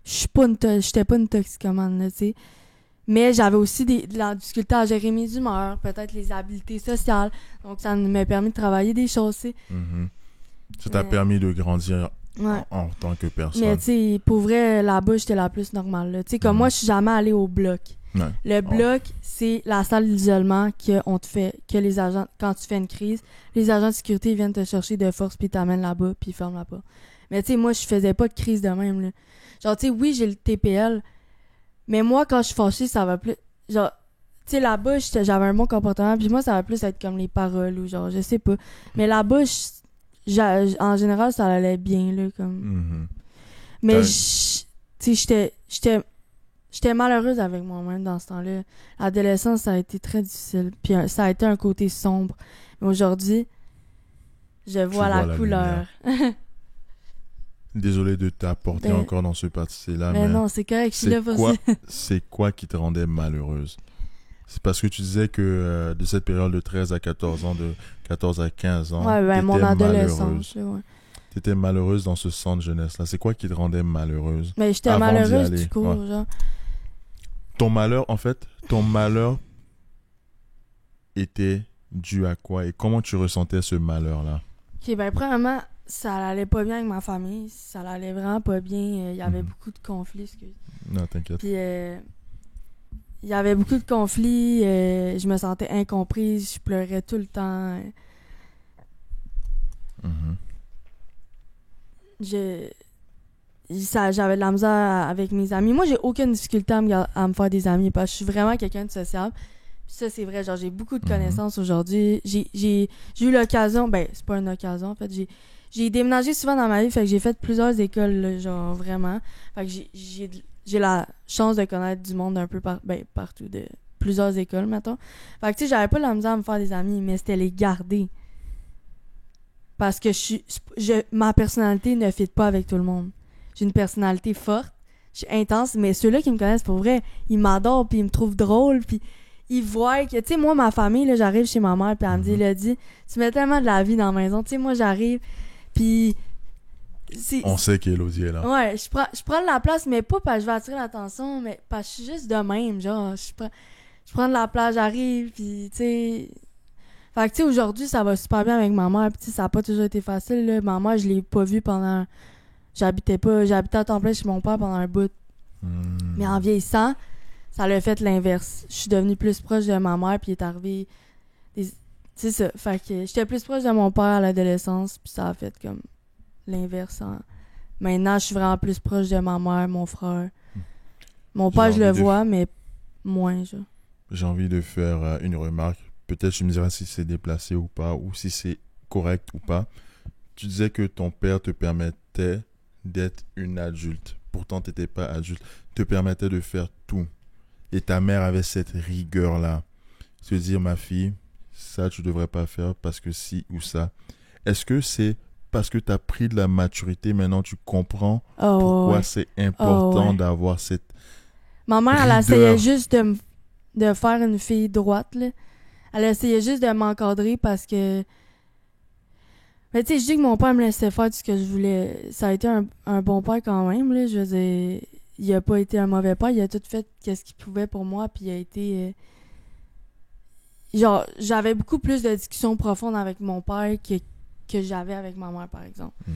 J'étais pas une toxicomane, là, tu sais. Mais j'avais aussi de la difficulté à gérer mes humeurs, peut-être les habiletés sociales. Donc, ça m'a permis de travailler des choses, tu sais. Ça t'a permis de grandir en tant que personne. Mais tu sais, pour vrai, là-bas, j'étais la plus normale, là. Tu sais, comme moi, je suis jamais allée au bloc. Ouais. Le bloc, c'est la salle d'isolement qu'on te fait, que les agents, quand tu fais une crise, les agents de sécurité viennent te chercher de force, puis t'amènent là-bas, puis ils ferment la porte. Mais tu sais, moi, je faisais pas de crise de même, là. Genre, tu sais, oui, j'ai le TPL, mais moi, quand je suis fâchée, ça va plus... Genre, tu sais, là-bas, j'avais un bon comportement, puis moi, ça va plus être comme les paroles, ou genre, je sais pas. Mais là-bas, en général, ça allait bien, là, comme... Mais, tu sais, j'étais malheureuse avec moi-même dans ce temps-là. L'adolescence, ça a été très difficile. Puis ça a été un côté sombre. Mais aujourd'hui, je vois la couleur. Désolé de t'apporter encore dans ce parti-là. Mais non, c'est correct. C'est quoi qui te rendait malheureuse? C'est parce que tu disais que de cette période de 13 à 14 ans, de 14 à 15 ans, t'étais mon adolescence. T'étais malheureuse dans ce centre jeunesse-là. C'est quoi qui te rendait malheureuse? Mais j'étais malheureuse du coup, genre. Ton malheur était dû à quoi? Et comment tu ressentais ce malheur-là? Ok, ben premièrement, ça allait pas bien avec ma famille. Ça allait vraiment pas bien. Il y avait beaucoup de conflits. Non, t'inquiète. Puis, il y avait beaucoup de conflits. Je me sentais incomprise. Je pleurais tout le temps. J'avais de la misère avec mes amis. Moi, j'ai aucune difficulté à me faire des amis parce que je suis vraiment quelqu'un de sociable. Puis ça, c'est vrai. Genre, j'ai beaucoup de connaissances aujourd'hui. J'ai eu l'occasion... Ben, c'est pas une occasion, en fait. J'ai déménagé souvent dans ma vie, fait que j'ai fait plusieurs écoles, là, genre, vraiment. Fait que j'ai la chance de connaître du monde un peu partout, de plusieurs écoles, mettons. Fait que, tu sais, j'avais pas la misère à me faire des amis, mais c'était les garder. Parce que ma personnalité ne fit pas avec tout le monde. J'ai une personnalité forte, je suis intense, mais ceux-là qui me connaissent pour vrai, ils m'adorent, puis ils me trouvent drôle, puis ils voient que, tu sais, moi, ma famille, là, j'arrive chez ma mère, puis elle me dit, tu mets tellement de la vie dans la maison, tu sais, moi, j'arrive, Puis... On sait qu'Élodie est là. Ouais, je prends de la place, mais pas parce que je vais attirer l'attention, mais parce que je suis juste de même, genre, je prends de la place, j'arrive, puis tu sais... Fait que tu sais, aujourd'hui, ça va super bien avec ma mère, puis ça a pas toujours été facile, là. Ma mère, je l'ai pas vue pendant... J'habitais à temps plein chez mon père pendant un bout. Mais en vieillissant, ça l'a fait l'inverse. Je suis devenue plus proche de ma mère, puis il est arrivé... C'est ça, fait que j'étais plus proche de mon père à l'adolescence, puis ça a fait comme... l'inverse. Maintenant, je suis vraiment plus proche de ma mère, mon frère. Mon père, je le vois, mais moins, genre. J'ai envie de faire une remarque. Peut-être tu me diras si c'est déplacé ou pas, ou si c'est correct ou pas. Tu disais que ton père te permettait d'être une adulte. Pourtant, tu n'étais pas adulte. Te permettait de faire tout. Et ta mère avait cette rigueur-là. Se dire, ma fille, ça, tu devrais pas faire parce que si ou ça. Est-ce que c'est parce que tu as pris de la maturité, maintenant tu comprends pourquoi c'est important d'avoir cette Ma mère, elle essayait juste de faire une fille droite, là. Elle essayait juste de m'encadrer parce que... Mais tu sais, je dis que mon père me laissait faire tout ce que je voulais. Ça a été un bon père quand même, là. Je veux dire, il a pas été un mauvais père. Il a tout fait ce qu'il pouvait pour moi, puis il a été... Genre, j'avais beaucoup plus de discussions profondes avec mon père que j'avais avec ma mère, par exemple. Tu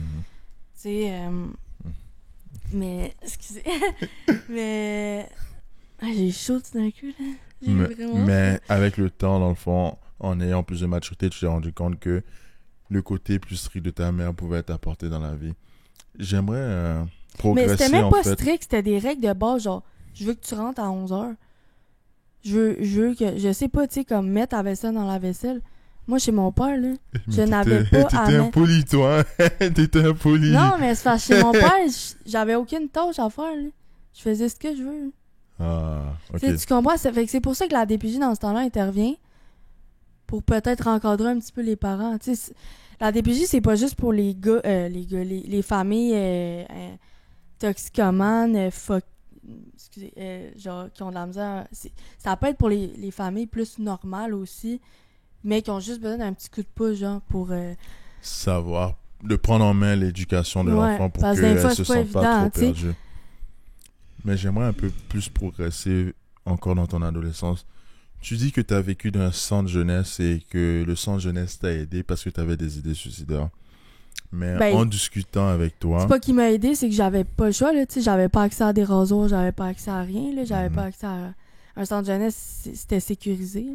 sais, mais... Excusez. Mais... Ah, j'ai chaud tout d'un coup, là. Mais avec le temps, dans le fond, en ayant plus de maturité, tu t'es rendu compte que le côté plus strict de ta mère pouvait t'apporter dans la vie. J'aimerais progresser, mais c'était même pas strict, c'était des règles de base, genre, je veux que tu rentres à 11h. Je veux que... Je sais pas, tu sais, comme mettre ta vaisselle dans la vaisselle. Moi, chez mon père, là, je n'avais pas à T'étais impoli, toi. T'étais impoli. Non, mais c'est parce que chez mon père, j'avais aucune tâche à faire, là. Je faisais ce que je veux. Ah, ok. Tu comprends? Fait que c'est pour ça que la DPJ, dans ce temps-là, intervient pour peut-être encadrer un petit peu les parents. La DPJ, c'est pas juste pour les gars, les familles toxicomanes, genre, qui ont de la misère. Ça peut être pour les familles plus normales aussi, mais qui ont juste besoin d'un petit coup de pouce, genre, pour... Savoir, de prendre en main l'éducation de l'enfant pour qu'elle se sente pas trop perdue. Mais j'aimerais un peu plus progresser encore dans ton adolescence. Tu dis que tu as vécu dans un centre jeunesse et que le centre jeunesse t'a aidé parce que tu avais des idées suicidaires. Mais en discutant avec toi... C'est pas qu'il m'a aidé, c'est que j'avais pas le choix, là, tu sais, j'avais pas accès à des rasoirs, j'avais pas accès à rien, là, j'avais pas accès à... Un centre jeunesse, c'était sécurisé.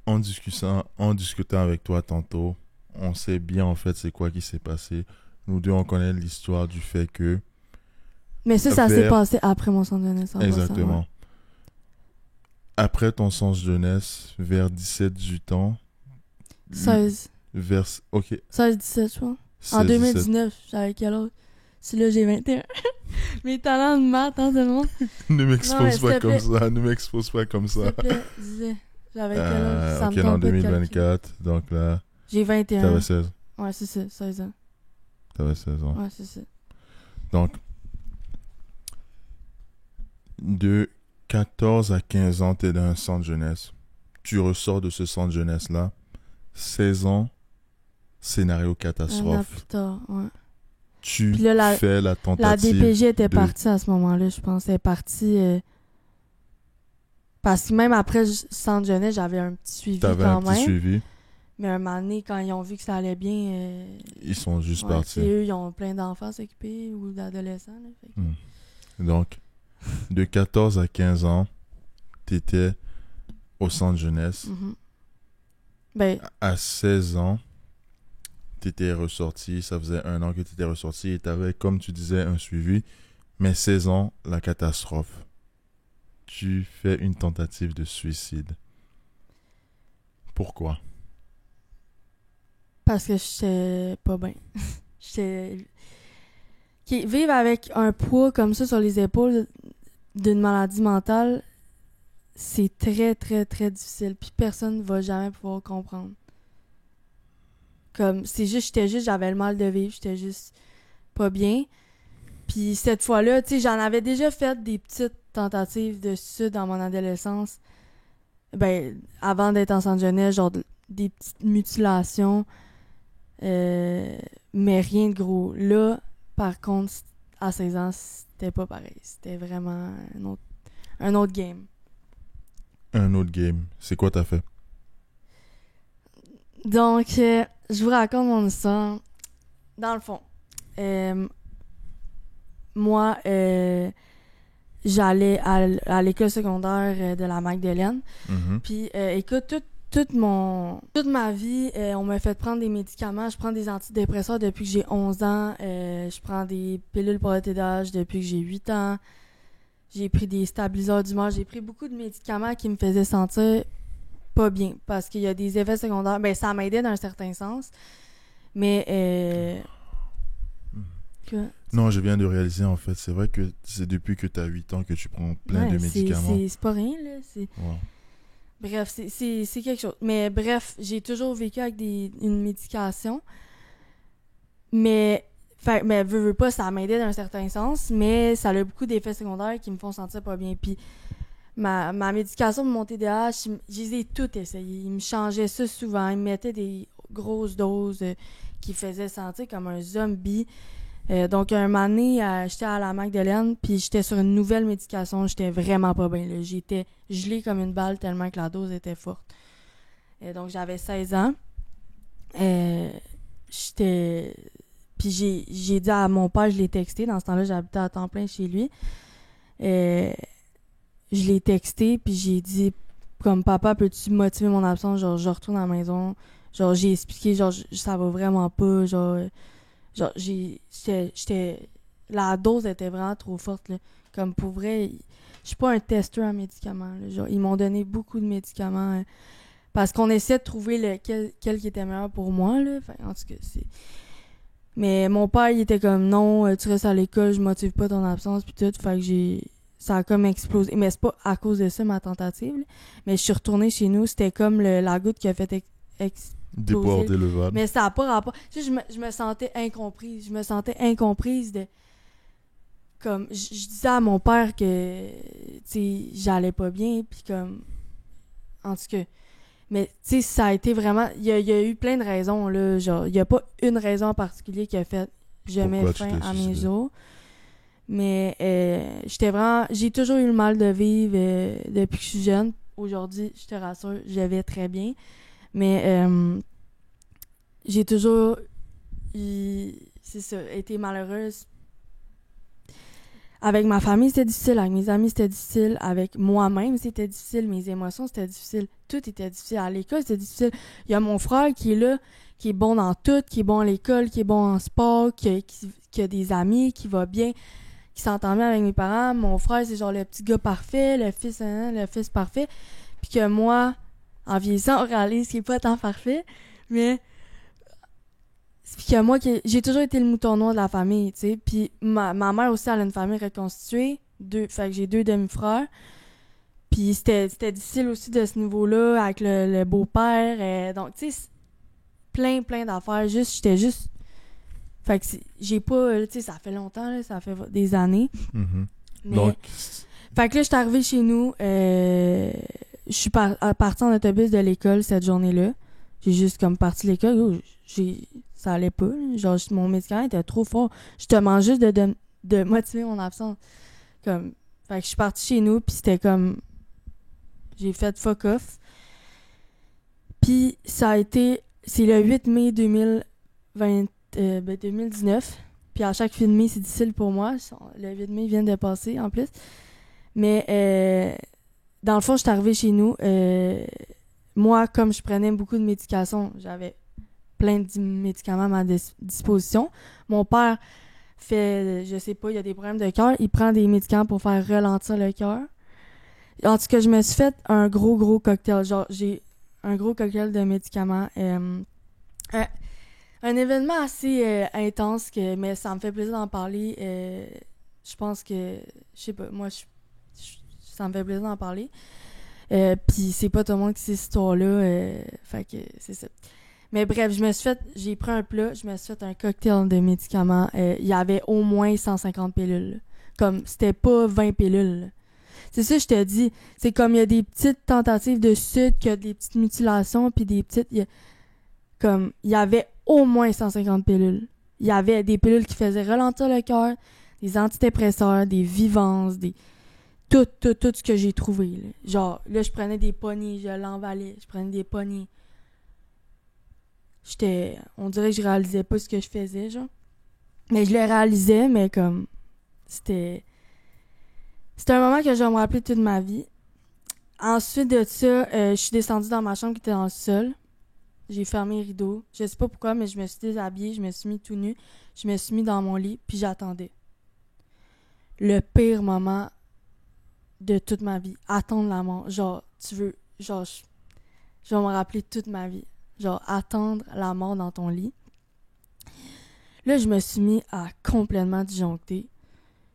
En discutant avec toi tantôt, on sait bien en fait c'est quoi qui s'est passé. Nous deux, on connaît l'histoire du fait que... Mais ça s'est passé après mon centre jeunesse. Exactement. Ouais. Après ton centre jeunesse, vers 17-18 ans... 16. Ok. 16-17, je pense. En 2019, j'avais quel âge? Si là, j'ai 21. Mes talents de maths, hein, tout le monde. Ne m'expose pas comme ça. Ne m'expose pas comme ça. S'il te plaît, disais. J'avais quel âge? Ça ok, en 2024, donc là... J'ai 21. T'avais 16. Ouais, c'est ça, 16 ans. T'avais 16 ans. Ouais, c'est ça. Donc, de 14 à 15 ans, t'es dans un centre jeunesse. Tu ressors de ce centre jeunesse-là. 16 ans, scénario catastrophe. Un an plus tard, ouais. Tu fais la tentative. La DPJ était partie à ce moment-là, je pense. Elle est partie... Parce que même après le centre jeunesse, j'avais un petit suivi quand même. T'avais un petit suivi. Mais un moment donné, quand ils ont vu que ça allait bien... ils sont juste partis. Eux, ils ont plein d'enfants s'occuper ou d'adolescents. Là, Donc, de 14 à 15 ans, t'étais au centre jeunesse. À 16 ans, t'étais ressorti. Ça faisait 1 an que t'étais ressorti et t'avais, comme tu disais, un suivi. Mais 16 ans, la catastrophe. Tu fais une tentative de suicide. Pourquoi? Parce que j'étais pas bien. Vivre avec un poids comme ça sur les épaules d'une maladie mentale, c'est très, très, très difficile. Puis personne ne va jamais pouvoir comprendre. Comme, j'avais le mal de vivre, j'étais juste pas bien. Puis cette fois-là, tu sais, j'en avais déjà fait des petites tentatives de suicide dans mon adolescence. Avant d'être en centre jeunesse, genre des petites mutilations. Mais rien de gros. Là, par contre, à 16 ans, c'était pas pareil. C'était vraiment un autre game. Un autre game. C'est quoi t'as fait? Donc, je vous raconte mon histoire. Dans le fond, moi, j'allais à l'école secondaire de la Magdeleine. Mm-hmm. Puis, écoute, toute ma vie, on m'a fait prendre des médicaments. Je prends des antidépresseurs depuis que j'ai 11 ans. Je prends des pilules pour le TDAH depuis que j'ai 8 ans. J'ai pris des stabiliseurs d'humeur. J'ai pris beaucoup de médicaments qui me faisaient sentir pas bien. Parce qu'il y a des effets secondaires. Ben, ça m'aidait dans un certain sens. Mais, Non, je viens de réaliser, en fait. C'est vrai que c'est depuis que tu as 8 ans que tu prends plein de médicaments. C'est pas rien, là. Wow. Bref, c'est quelque chose. Mais bref, j'ai toujours vécu avec une médication. Mais veux pas, ça m'aidait dans un certain sens. Mais ça a beaucoup d'effets secondaires qui me font sentir pas bien. Puis ma médication pour mon TDAH, je les ai toutes essayées. Ils me changeaient ça souvent. Ils me mettaient des grosses doses qui faisaient sentir comme un zombie. Donc, un moment donné, j'étais à la Magdeleine, puis j'étais sur une nouvelle médication. J'étais vraiment pas bien, là. J'étais gelée comme une balle tellement que la dose était forte. Donc, j'avais 16 ans. Puis j'ai dit à mon père, je l'ai texté. Dans ce temps-là, j'habitais à temps plein chez lui. Je l'ai texté, puis j'ai dit, comme, papa, peux-tu motiver mon absence? Genre, je retourne à la maison. Genre, j'ai expliqué, genre, ça va vraiment pas. Genre, la dose était vraiment trop forte, là. Comme, pour vrai, je suis pas un testeur en médicaments, là. Genre, ils m'ont donné beaucoup de médicaments parce qu'on essaie de trouver lequel qui était meilleur pour moi, là. Enfin, en tout cas, c'est... Mais mon père, il était comme, non, tu restes à l'école, je motive pas ton absence, puis tout. Fait que ça a comme explosé. Mais c'est pas à cause de ça, ma tentative, là. Mais je suis retournée chez nous, c'était comme la goutte qui a fait déborder le vase. Mais ça n'a pas rapport. Tu sais, je me sentais incomprise. Je me sentais incomprise de... Comme, je disais à mon père que, tu sais, j'allais pas bien, puis comme... En tout cas... Mais, tu sais, ça a été vraiment... Il y a eu plein de raisons, là. Genre, il n'y a pas une raison en particulier qui a fait... Je mets fin à mes jours. Mais, j'étais vraiment... J'ai toujours eu le mal de vivre depuis que je suis jeune. Aujourd'hui, je te rassure, je vais très bien. Mais j'ai toujours été malheureuse. Avec ma famille, c'était difficile. Avec mes amis, c'était difficile. Avec moi-même, c'était difficile. Mes émotions, c'était difficile. Tout était difficile. À l'école, c'était difficile. Il y a mon frère qui est là, qui est bon dans tout, qui est bon à l'école, qui est bon en sport, qui a des amis, qui va bien, qui s'entend bien avec mes parents. Mon frère, c'est genre le petit gars parfait, le fils parfait. Puis que moi... En vieillissant, on réalise qu'il n'est pas tant parfait, mais c'est que moi, j'ai toujours été le mouton noir de la famille, tu sais. Puis ma mère aussi, elle a une famille reconstituée, fait que j'ai 2 demi-frères. Puis c'était difficile aussi de ce niveau-là, avec le beau-père. Donc, tu sais, plein d'affaires. J'étais juste... Fait que j'ai pas... Tu sais, ça fait longtemps, là, ça fait des années. Mm-hmm. Mais, donc... Fait que là, je suis arrivée chez nous... Je suis partie en autobus de l'école cette journée-là. J'ai juste comme parti de l'école. Ça allait pas. Genre, mon médicament était trop fort. Je te demande juste de motiver mon absence. Comme, fait que je suis partie chez nous, puis c'était comme... J'ai fait fuck off. Puis ça a été... C'est le 8 mai 2019. Puis à chaque fin de mai, c'est difficile pour moi. Le 8 mai vient de passer, en plus. Mais... Dans le fond, je suis arrivée chez nous. Moi, comme je prenais beaucoup de médications, j'avais plein de médicaments à ma disposition. Mon père fait, je sais pas, il a des problèmes de cœur. Il prend des médicaments pour faire ralentir le cœur. En tout cas, je me suis fait un gros cocktail. Genre, j'ai un gros cocktail de médicaments. Un événement assez intense, mais ça me fait plaisir d'en parler. Je pense que, je sais pas, moi, ça me fait plaisir d'en parler. Puis c'est pas tout le monde qui sait cette histoire-là. Fait que c'est ça. Mais bref, j'ai pris un plat, je me suis fait un cocktail de médicaments. Il y avait au moins 150 pilules. Là. Comme, c'était pas 20 pilules. Là. C'est ça, je te dis. C'est comme, il y a des petites tentatives de sucre, qu'il y a des petites mutilations, puis des petites... il y avait au moins 150 pilules. Il y avait des pilules qui faisaient ralentir le cœur, des antidépresseurs, des vivances, tout ce que j'ai trouvé. Là. Genre, là, je prenais des poignées, je l'embalais, je prenais des poignées. On dirait que je réalisais pas ce que je faisais, genre. Mais je le réalisais, mais comme... C'était un moment que je vais me rappeler toute ma vie. Ensuite de ça, je suis descendue dans ma chambre qui était dans le sol. J'ai fermé les rideaux. Je sais pas pourquoi, mais je me suis déshabillée, je me suis mis tout nu. Je me suis mis dans mon lit, puis j'attendais. Le pire moment de toute ma vie. Attendre la mort. Genre, tu veux... Genre, je vais me rappeler toute ma vie. Genre, attendre la mort dans ton lit. Là, je me suis mis à complètement disjoncter.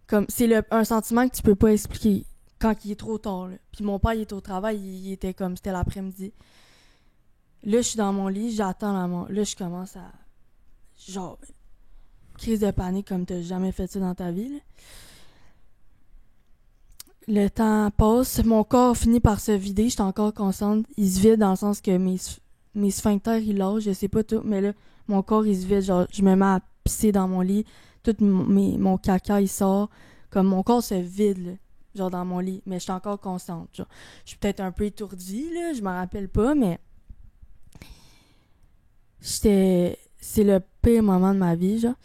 Comme, c'est un sentiment que tu peux pas expliquer quand il est trop tard. Là. Puis mon père, il était au travail, il était comme, c'était l'après-midi. Là, je suis dans mon lit, j'attends la mort. Là, je commence à... Genre, crise de panique comme t'as jamais fait ça dans ta vie. Là. Le temps passe, mon corps finit par se vider, j'étais encore consciente. Il se vide dans le sens que mes sphincters, ils lâchent, je sais pas tout, mais là, mon corps, il se vide. Genre, je me mets à pisser dans mon lit, tout mon caca, il sort. Comme mon corps se vide, là, genre dans mon lit, mais je suis encore consciente. Genre. Je suis peut-être un peu étourdie, là, je me rappelle pas, mais... C'est le pire moment de ma vie, genre.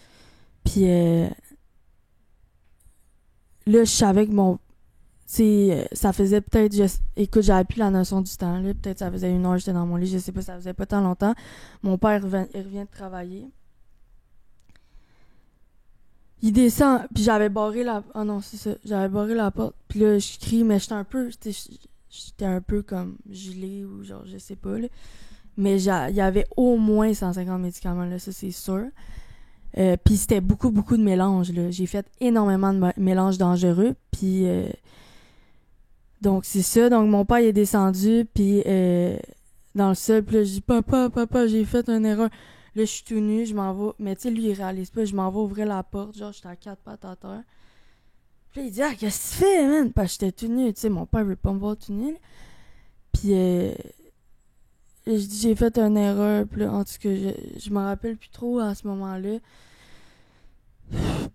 Puis là, je savais que mon... ça faisait peut-être... Écoute, j'avais plus la notion du temps, là. Peut-être ça faisait 1 heure, j'étais dans mon lit, je sais pas, ça faisait pas tant longtemps. Mon père, il revient de travailler. Il descend, puis j'avais barré la... Ah non, c'est ça. J'avais barré la porte, puis là, je crie, mais j'étais un peu comme gelée ou genre, je sais pas, là. Mais il y avait au moins 150 médicaments, là, ça, c'est sûr. Puis c'était beaucoup de mélanges, là. J'ai fait énormément de mélanges dangereux, puis... donc, c'est ça. Donc, mon père, il est descendu, puis dans le sol, puis là, je dis « Papa, j'ai fait une erreur. » Là, je suis tout nu, je m'en vais. Mais tu sais, lui, il réalise pas. Je m'en vais ouvrir la porte. Genre, j'étais à 4 pattes à terre. Puis là, il dit « Ah, qu'est-ce que tu fais, man? » Parce que j'étais tout nu. Tu sais, mon père veut pas me voir tout nu. Là. Puis, je dis « J'ai fait une erreur. » Puis là, en tout cas, je m'en rappelle plus trop à ce moment-là.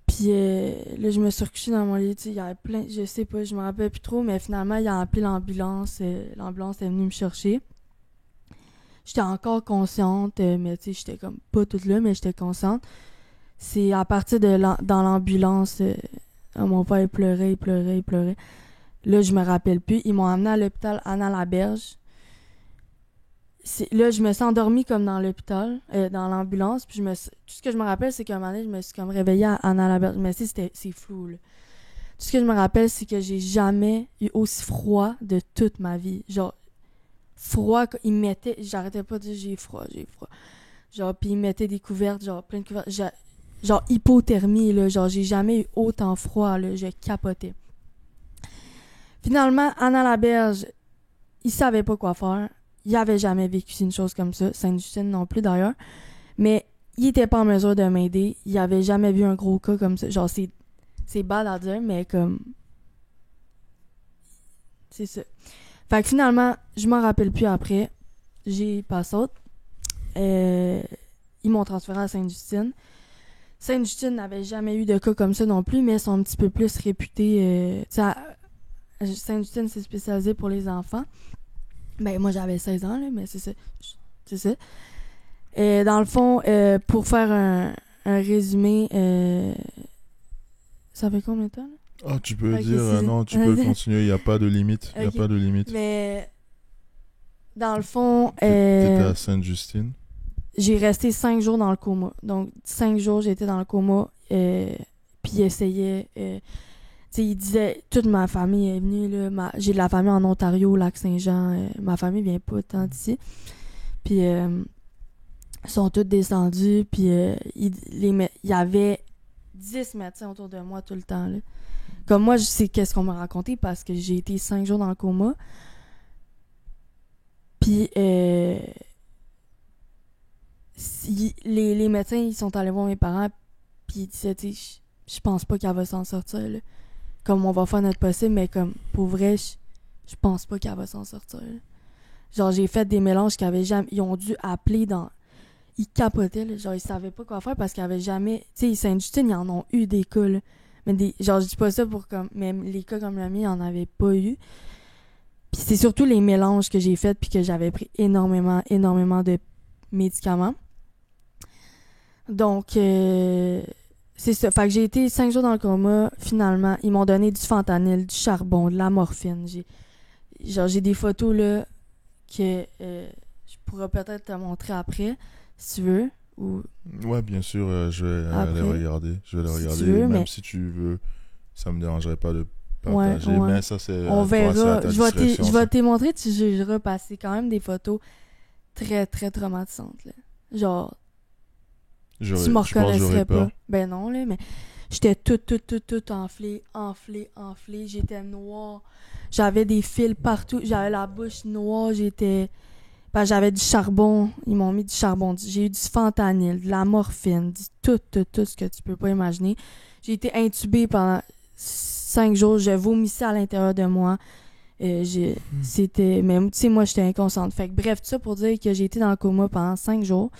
Puis là, je me suis recouchée dans mon lit. Tu sais, il y avait plein... Je sais pas, je m'en rappelle plus trop. Mais finalement, il a appelé l'ambulance. L'ambulance est venue me chercher. J'étais encore consciente, mais tu sais, j'étais comme pas toute là, mais j'étais consciente. C'est à partir de dans l'ambulance, mon père il pleurait. Là, je me rappelle plus. Ils m'ont amené à l'hôpital Anna-Laberge. Là, je me suis endormie comme dans l'hôpital, dans l'ambulance. Puis tout ce que je me rappelle, c'est qu'à un moment donné, je me suis comme réveillée à Anna-Laberge. Mais c'est flou, là. Tout ce que je me rappelle, c'est que j'ai jamais eu aussi froid de toute ma vie. Genre, froid, il mettait... J'arrêtais pas de dire j'ai froid. Genre, puis il mettait des couvertes, genre plein de couvertes. Genre hypothermie, là. Genre, j'ai jamais eu autant froid, là. Je capotais. Finalement, Anna-Laberge, il savait pas quoi faire. Il avait jamais vécu une chose comme ça. Sainte-Justine non plus, d'ailleurs. Mais il était pas en mesure de m'aider. Il avait jamais vu un gros cas comme ça. Genre, c'est bad à dire, mais comme... C'est ça. Fait que finalement, je m'en rappelle plus après. J'ai passé autre. Ils m'ont transféré à Sainte-Justine. Sainte-Justine n'avait jamais eu de cas comme ça non plus, mais ils sont un petit peu plus réputés. Sainte-Justine, c'est spécialisé pour les enfants. Ben, moi, j'avais 16 ans, là, mais c'est ça. C'est ça. Dans le fond, pour faire un résumé, ça fait combien de temps, là? Ah, tu peux dire, non, tu peux continuer, il n'y a pas de limite. Il n'y a pas de limite. Mais, dans le fond... T'étais à Sainte-Justine? J'ai resté 5 jours dans le coma. Donc, 5 jours, j'étais dans le coma. Puis, il essayait... tu sais, il disait... Toute ma famille est venue, là. J'ai de la famille en Ontario, au Lac-Saint-Jean. Ma famille vient pas tant d'ici. Puis, ils sont tous descendus. Puis, il y avait 10 médecins autour de moi tout le temps, là. Comme moi, je sais qu'est-ce qu'on m'a raconté parce que j'ai été 5 jours dans le coma. Puis, les médecins, ils sont allés voir mes parents, puis ils disaient, je pense pas qu'elle va s'en sortir, là. Comme, on va faire notre possible, mais comme, pour vrai, je pense pas qu'elle va s'en sortir, là. Genre, j'ai fait des mélanges qu'ils avaient jamais... Ils ont dû appeler dans... ils capotaient, là. Genre, ils savaient pas quoi faire parce qu'ils avaient jamais... Tu sais, Sainte-Justine, ils en ont eu des cas, là. Mais genre, je dis pas ça pour comme... Même les cas comme le mien, ils en avaient pas eu. Puis c'est surtout les mélanges que j'ai faits puis que j'avais pris énormément de médicaments. Donc, c'est ça. Fait que j'ai été 5 jours dans le coma. Finalement, ils m'ont donné du fentanyl, du charbon, de la morphine. J'ai des photos, là, que je pourrais peut-être te montrer après, si tu veux. Ou... Ouais, bien sûr, je vais les regarder. Je vais les regarder. Tu veux, même mais... si tu veux, ça me dérangerait pas de partager. Ouais. Mais ça, c'est... On verra. Je vais te ça. montrer, tu jugeras, parce que c'est quand même des photos très, très traumatisantes, là. Genre... Tu me reconnaîtrais pas. Ben non, là, mais j'étais toute enflée. J'étais noire. J'avais des fils partout. J'avais la bouche noire. Ben, j'avais du charbon. Ils m'ont mis du charbon. J'ai eu du fentanyl, de la morphine, tout ce que tu peux pas imaginer. J'ai été intubée pendant 5 jours. Je vomissais à l'intérieur de moi. C'était... Mais tu sais, moi, j'étais inconsciente. Fait que bref, tout ça pour dire que j'ai été dans le coma pendant 5 jours.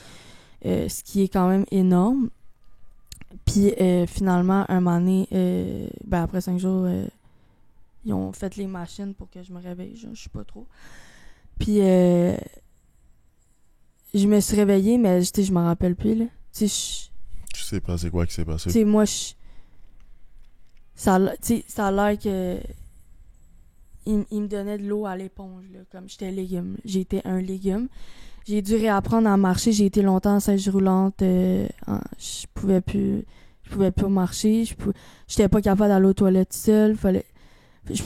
Ce qui est quand même énorme. Puis finalement, un moment donné, ben après 5 jours, ils ont fait les machines pour que je me réveille. Je sais pas trop. Puis je me suis réveillée, mais je m'en rappelle plus, là. Tu sais pas c'est quoi qui s'est passé. Tu sais, moi, ça a l'air que il me donnait de l'eau à l'éponge, là, comme j'étais légume. J'étais un légume. J'ai dû réapprendre à marcher. J'ai été longtemps en chaise roulante. Je pouvais plus marcher. J'étais pas capable d'aller aux toilettes seule.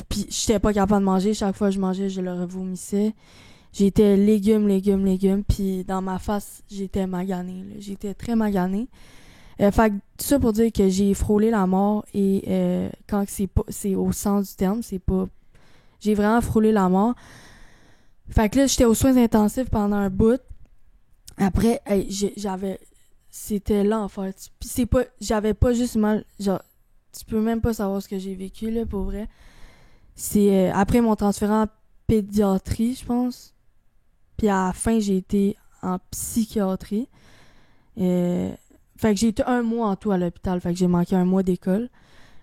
Puis j'étais pas capable de manger. Chaque fois que je mangeais, je le revomissais. J'étais légume. Puis dans ma face, j'étais maganée, là. J'étais très maganée. Fait que tout ça pour dire que j'ai frôlé la mort. Et quand c'est au sens du terme, c'est pas... J'ai vraiment frôlé la mort. Fait que là, j'étais aux soins intensifs pendant un bout. Après, c'était l'enfer. Puis j'avais pas juste mal... Genre, tu peux même pas savoir ce que j'ai vécu, là, pour vrai. C'est après mon transfert en pédiatrie, je pense. Puis à la fin, j'ai été en psychiatrie. Fait que j'ai été 1 mois en tout à l'hôpital. Fait que j'ai manqué 1 mois d'école.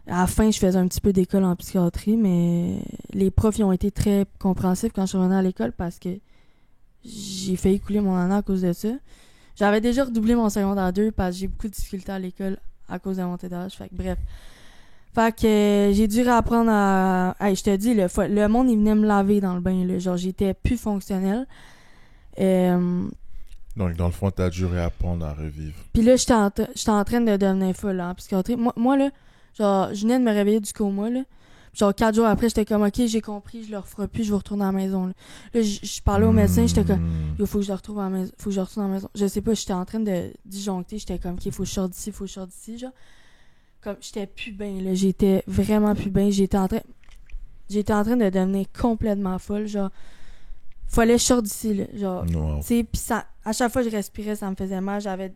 À la fin, je faisais un petit peu d'école en psychiatrie, mais les profs ils ont été très compréhensifs quand je suis revenue à l'école parce que j'ai failli couler mon année à cause de ça. J'avais déjà redoublé mon secondaire 2 parce que j'ai beaucoup de difficultés à l'école à cause de la montée d'âge. Fait que bref. Fait que j'ai dû réapprendre à... Hey, je te dis, le monde, il venait me laver dans le bain, là. Genre, j'étais plus fonctionnelle. Donc, dans le fond, t'as dû réapprendre à revivre. Puis là, j'étais en train de devenir folle en psychiatrie. Moi, là, genre, je venais de me réveiller du coma, là. Genre, 4 jours après, j'étais comme, OK, j'ai compris, je le referai plus, je vais retourner à la maison, là. Là, je parlais au médecin, j'étais comme, il faut que je retrouve à la maison, faut que je retourne à la maison. Je sais pas, j'étais en train de disjoncter, j'étais comme, OK, faut que je sorte d'ici, genre. Comme, j'étais plus bien, là. J'étais vraiment plus bien. J'étais en train de devenir complètement folle, genre. Fallait que je sorte d'ici, là. Genre, tu sais, pis ça, à chaque fois que je respirais, ça me faisait mal. J'avais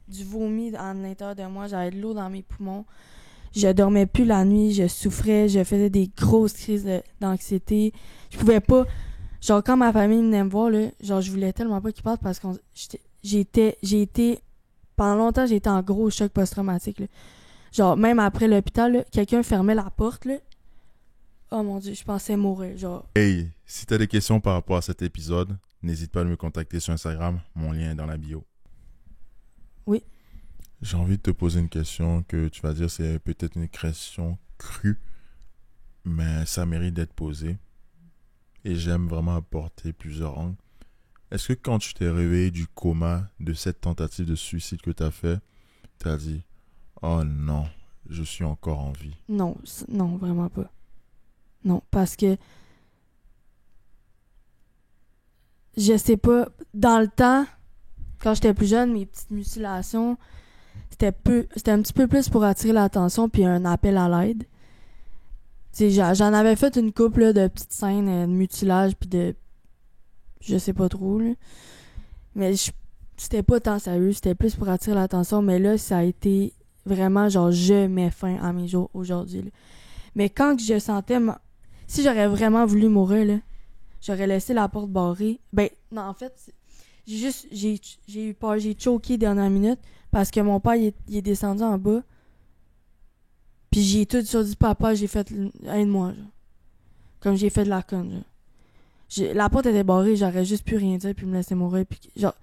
du vomi à l'intérieur de moi, j'avais de l'eau dans mes poumons. Je dormais plus la nuit, je souffrais, je faisais des grosses crises d'anxiété. Je pouvais pas... Genre, quand ma famille venait me voir, là, genre, je voulais tellement pas qu'ils partent parce que j'ai été... Pendant longtemps, j'ai été en gros choc post-traumatique, là. Genre, même après l'hôpital, là, quelqu'un fermait la porte, là. Oh mon Dieu, je pensais mourir, genre. Hey, si t'as des questions par rapport à cet épisode, n'hésite pas à me contacter sur Instagram. Mon lien est dans la bio. Oui. J'ai envie de te poser une question que tu vas dire c'est peut-être une question crue, mais ça mérite d'être posée. Et j'aime vraiment apporter plusieurs angles. Est-ce que quand tu t'es réveillé du coma de cette tentative de suicide que tu as fait, tu as dit « Oh non, je suis encore en vie ». Non, vraiment pas. Non, parce que je sais pas, dans le temps, quand j'étais plus jeune, mes petites mutilations, c'était un petit peu plus pour attirer l'attention puis un appel à l'aide. Tu sais, j'en avais fait une couple là, de petites scènes de mutilage puis de... Je sais pas trop, là. Mais c'était pas tant sérieux, c'était plus pour attirer l'attention. Mais là, ça a été vraiment genre, je mets fin à mes jours aujourd'hui, là. Mais quand je sentais... Si j'aurais vraiment voulu mourir, là, j'aurais laissé la porte barrée. Ben, non, en fait, J'ai eu peur, j'ai choqué dernière minute parce que mon père, il est descendu en bas. Puis j'ai tout sur dit, papa, j'ai fait, aide-moi, genre. Comme j'ai fait de la conne, genre. La porte était barrée, j'aurais juste pu rien dire puis me laisser mourir. Puis genre,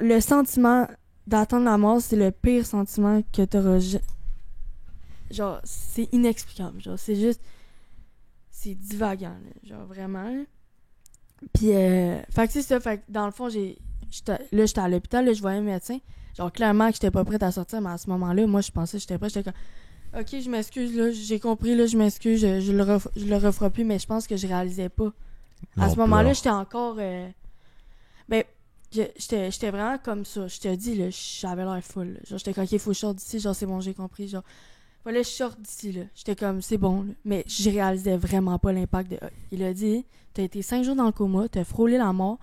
le sentiment d'attendre la mort, c'est le pire sentiment que t'auras. Genre, c'est inexplicable, genre, c'est juste. C'est divagant, là, genre, vraiment, là. Puis, fait que c'est ça, fait que dans le fond, j'étais à l'hôpital, là, je voyais un médecin. Genre, clairement que j'étais pas prête à sortir, mais à ce moment-là, moi, je pensais que j'étais prête. J'étais comme, ok, je m'excuse, là, j'ai compris, là, je m'excuse, je le referai plus, mais je pense que je réalisais pas. À ce moment-là, j'étais encore. Ben, j'étais vraiment comme ça. Je te dis, là, j'avais l'air full. Là. Genre, j'étais comme, ok, faut que je sorte d'ici, genre, c'est bon, j'ai compris, genre. Voilà, je sors d'ici, là. J'étais comme, c'est bon, là. Mais je réalisais vraiment pas l'impact de. Il a dit, t'as été 5 jours dans le coma, t'as frôlé la mort.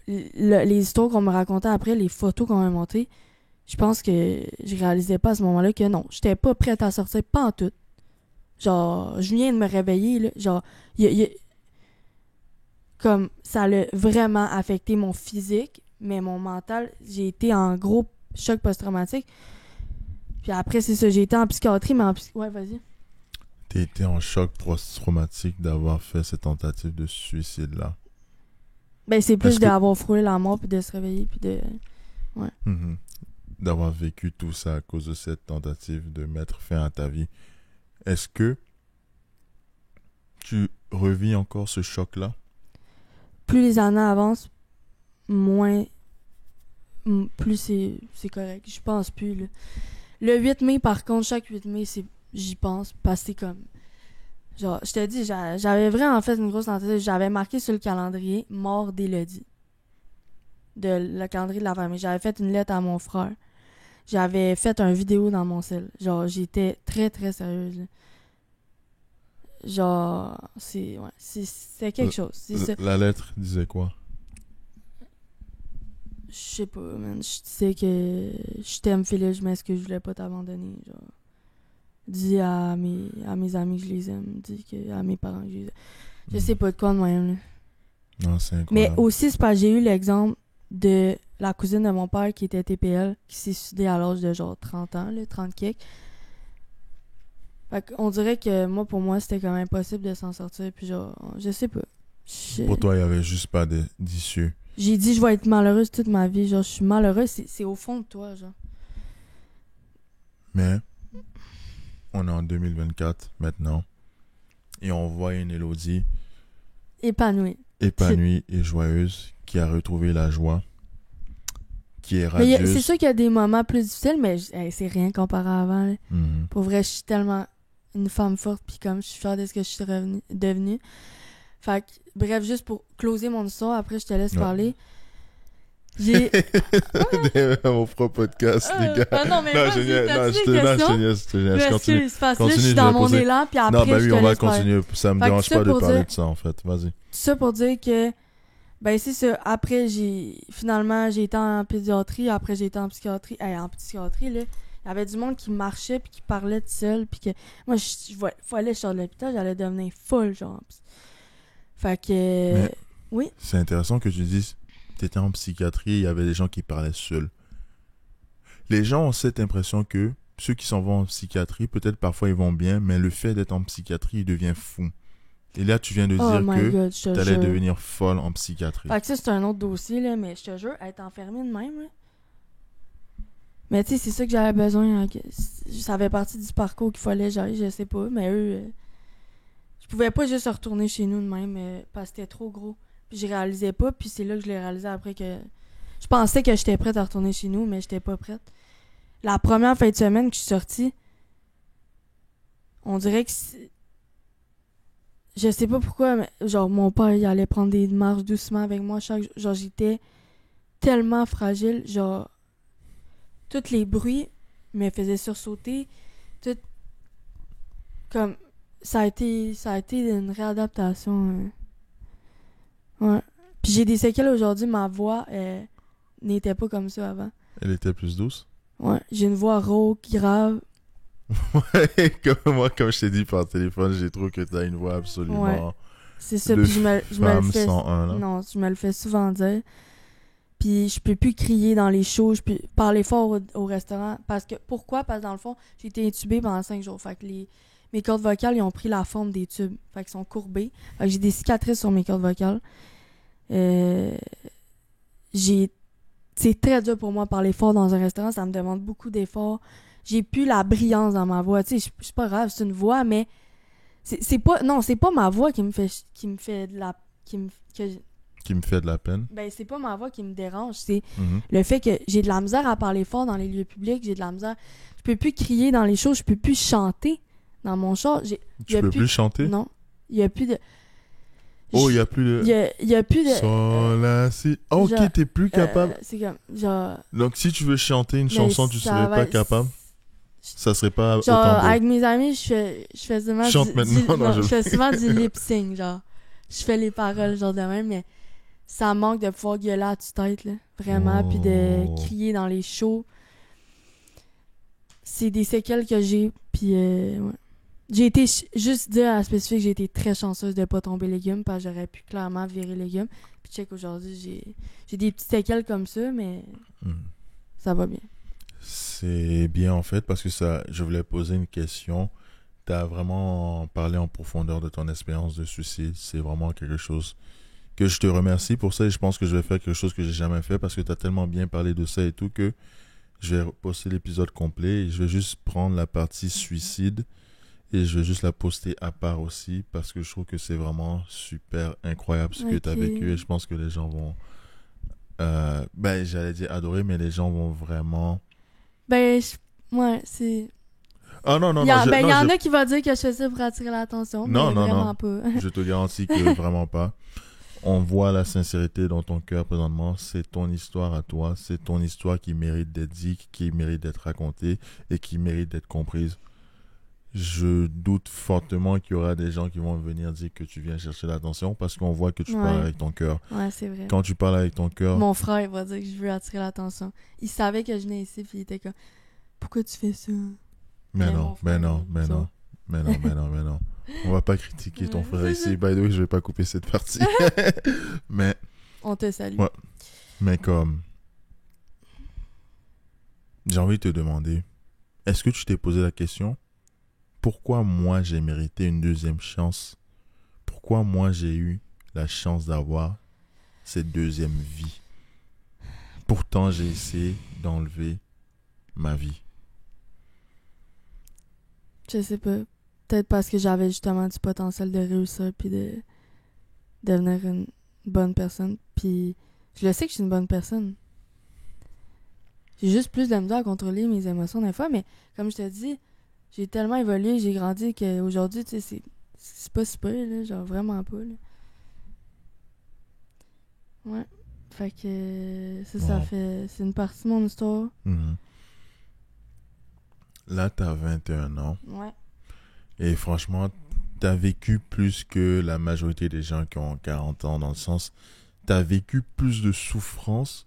Les histoires qu'on me racontait après, les photos qu'on m'a montées, je pense que je réalisais pas à ce moment-là que non, j'étais pas prête à sortir, pas en tout. Genre, je viens de me réveiller, là. Genre, comme, ça a vraiment affecté mon physique, mais mon mental, j'ai été en gros choc post-traumatique. Puis après, c'est ça, j'ai été en psychiatrie, mais ouais, vas-y. T'as été en choc post-traumatique d'avoir fait cette tentative de suicide-là. Ben, c'est plus d'avoir frôlé la mort, puis de se réveiller, puis de... Ouais. Mm-hmm. D'avoir vécu tout ça à cause de cette tentative de mettre fin à ta vie. Est-ce que tu revis encore ce choc-là? Plus les années avancent, moins... Plus c'est correct. Je pense plus, là. Le 8 mai, par contre, chaque 8 mai, j'y pense, parce que c'est comme... Genre, je te dis, j'avais vraiment fait une grosse tentative. J'avais marqué sur le calendrier « Mort d'Élodie ». Le calendrier de la famille. J'avais fait une lettre à mon frère. J'avais fait une vidéo dans mon cell. Genre, j'étais très, très sérieuse, là. Genre, c'est quelque chose. C'est ça. La lettre disait quoi? Je sais pas, man. Je sais que je t'aime, Philippe, je m'excuse, je voulais pas t'abandonner. Genre, dis à mes amis que je les aime. Dis à mes parents que je les aime. Je sais pas de quoi de même, là. Non, c'est incroyable. Mais aussi, c'est parce que j'ai eu l'exemple de la cousine de mon père qui était TPL, qui s'est suicidée à l'âge de genre 30 ans, là, 30 quelques. Fait qu'on dirait que moi, pour moi, c'était quand même impossible de s'en sortir. Puis genre, je sais pas. Pour toi, il y avait juste pas d'issue. J'ai dit, je vais être malheureuse toute ma vie. Genre, je suis malheureuse. C'est au fond de toi, genre. Mais, on est en 2024 maintenant. Et on voit une Élodie épanouie et joyeuse, qui a retrouvé la joie, qui est radieuse. Mais c'est sûr qu'il y a des moments plus difficiles, mais c'est rien comparé à avant. Mm-hmm. Pour vrai, je suis tellement une femme forte, puis comme je suis fière de ce que je suis devenue. Fait que, bref, juste pour closer mon histoire, après je te laisse parler. J'ai... Mon propre podcast, les gars. Ah non, mais non, vas-y, je continue. Je suis dans mon élan, puis après, non, ben oui, on va continuer. Parler. Ça me dérange pas de parler de ça, en fait. Vas-y. Ça pour dire que, ben c'est ça. Après, finalement, j'ai été en pédiatrie. Après, j'ai été en psychiatrie. En psychiatrie, là, il y avait du monde qui marchait, puis qui parlait tout seul, puis que... Moi, fallait que je sorte de l'hôpital, j'allais devenir folle, genre. Fait que... Mais oui. C'est intéressant que tu dises... T'étais en psychiatrie, il y avait des gens qui parlaient seuls. Les gens ont cette impression que ceux qui s'en vont en psychiatrie, peut-être parfois ils vont bien, mais le fait d'être en psychiatrie, ils deviennent fous. Et là, tu viens de dire que t'allais devenir folle en psychiatrie. Fait que ça, c'est un autre dossier, là, mais je te jure, être enfermée de même, là. Mais tu sais, c'est ça que j'avais besoin. Hein, ça fait partie du parcours qu'il fallait gérer, je sais pas, mais eux... je pouvais pas juste retourner chez nous de même, parce que c'était trop gros. Puis je réalisais pas, puis c'est là que je l'ai réalisé après que... Je pensais que j'étais prête à retourner chez nous, mais j'étais pas prête. La première fin de semaine que je suis sortie, on dirait que... Je sais pas pourquoi, mais genre mon père, il allait prendre des marches doucement avec moi chaque jour. Genre j'étais tellement fragile, genre... Tous les bruits me faisaient sursauter. Tout... Comme... Ça a été une réadaptation... Ouais. Puis j'ai des séquelles aujourd'hui, ma voix n'était pas comme ça avant. Elle était plus douce? Ouais, j'ai une voix rauque, grave. Ouais, comme je t'ai dit par téléphone, j'ai trouvé que t'as une voix absolument c'est ça. Puis je me le fais. 101, là. Non, je me le fais souvent dire. Puis je peux plus crier dans les shows, je peux parler fort au restaurant. Pourquoi? Parce que dans le fond, j'ai été intubée pendant 5 jours. Fait que mes cordes vocales, ils ont pris la forme des tubes. Fait qu'ils sont courbés. Fait que j'ai des cicatrices sur mes cordes vocales. C'est très dur pour moi de parler fort dans un restaurant. Ça me demande beaucoup d'efforts. J'ai plus la brillance dans ma voix. Tu sais, c'est pas grave, c'est une voix, mais c'est pas ma voix qui me fait de la qui me fait de la peine. Ben c'est pas ma voix qui me dérange, c'est le fait que j'ai de la misère à parler fort dans les lieux publics, j'ai de la misère. Je peux plus crier dans les shows, je peux plus chanter dans mon char. Tu peux plus chanter? Non, il y a plus de. Oh, il y a plus de. Il y a plus de. Sol, la, si. Oh, ok, genre, t'es plus capable. C'est comme genre. Donc si tu veux chanter une chanson, tu serais pas capable. Ça serait pas genre, autant beau. avec mes amis, je fais souvent Chante maintenant, je fais souvent du lip sync, genre. Je fais les paroles genre de même, mais ça manque de pouvoir gueuler à tue-tête, là, vraiment, puis de crier dans les shows. C'est des séquelles que j'ai, puis ouais. J'ai été, juste dire à la spécifique, j'ai été très chanceuse de pas tomber légumes, parce que j'aurais pu clairement virer légumes. Puis check, aujourd'hui, j'ai des petites séquelles comme ça, mais ça va bien. C'est bien en fait, parce que je voulais poser une question. Tu as vraiment parlé en profondeur de ton expérience de suicide. C'est vraiment quelque chose que je te remercie pour ça, et je pense que je vais faire quelque chose que j'ai jamais fait, parce que tu as tellement bien parlé de ça et tout, que je vais poster l'épisode complet et je vais juste prendre la partie suicide et je vais juste la poster à part aussi, parce que je trouve que c'est vraiment super incroyable ce que tu as vécu, et je pense que les gens vont j'allais dire adorer, mais les gens vont vraiment ouais, c'est... Ah non, il y en a qui vont dire que je fais ça pour attirer l'attention, non, mais non, vraiment non. pas. Je te garantis que vraiment pas. On voit la sincérité dans ton cœur présentement. C'est ton histoire à toi. C'est ton histoire qui mérite d'être dit, qui mérite d'être racontée et qui mérite d'être comprise. Je doute fortement qu'il y aura des gens qui vont venir dire que tu viens chercher l'attention, parce qu'on voit que tu parles avec ton cœur. Ouais, c'est vrai. Quand tu parles avec ton cœur... Mon frère, il va dire que je veux attirer l'attention. Il savait que je venais ici, puis il était comme... Pourquoi tu fais ça? Mais non. On va pas critiquer ton frère ici. By the way, je vais pas couper cette partie. Mais... On te salue. Ouais. Mais comme... J'ai envie de te demander, est-ce que tu t'es posé la question? Pourquoi moi j'ai mérité une deuxième chance? Pourquoi moi j'ai eu la chance d'avoir cette deuxième vie? Pourtant j'ai essayé d'enlever ma vie. Je sais pas. Peut-être parce que j'avais justement du potentiel de réussir puis de devenir une bonne personne. Puis je le sais que je suis une bonne personne. J'ai juste plus de misère à contrôler mes émotions des fois, mais comme je te dis, j'ai tellement évolué, j'ai grandi qu'aujourd'hui, tu sais, c'est pas super, là, genre vraiment pas, là. Ouais. Fait que ça fait... C'est une partie de mon histoire. Mm-hmm. Là, t'as 21 ans. Ouais. Et franchement, t'as vécu plus que la majorité des gens qui ont 40 ans, dans le sens, t'as vécu plus de souffrance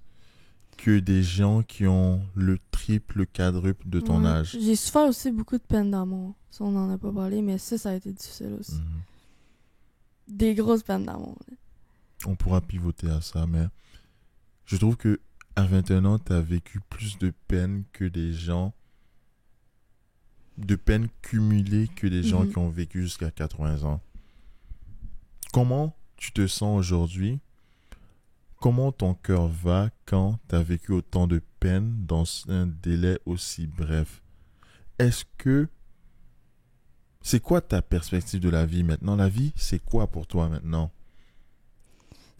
que des gens qui ont le triple, le quadruple de ton âge. J'ai souffert aussi beaucoup de peine d'amour. Ça, on n'en a pas parlé, mais ça a été difficile aussi. Mm-hmm. Des grosses peines d'amour. Là. On pourra pivoter à ça, mais je trouve que à 21 ans, t'as vécu plus de peine que des gens... de peines cumulées que des gens qui ont vécu jusqu'à 80 ans. Comment tu te sens aujourd'hui? Comment ton cœur va quand tu as vécu autant de peine dans un délai aussi bref? Est-ce que... C'est quoi ta perspective de la vie maintenant? La vie, c'est quoi pour toi maintenant?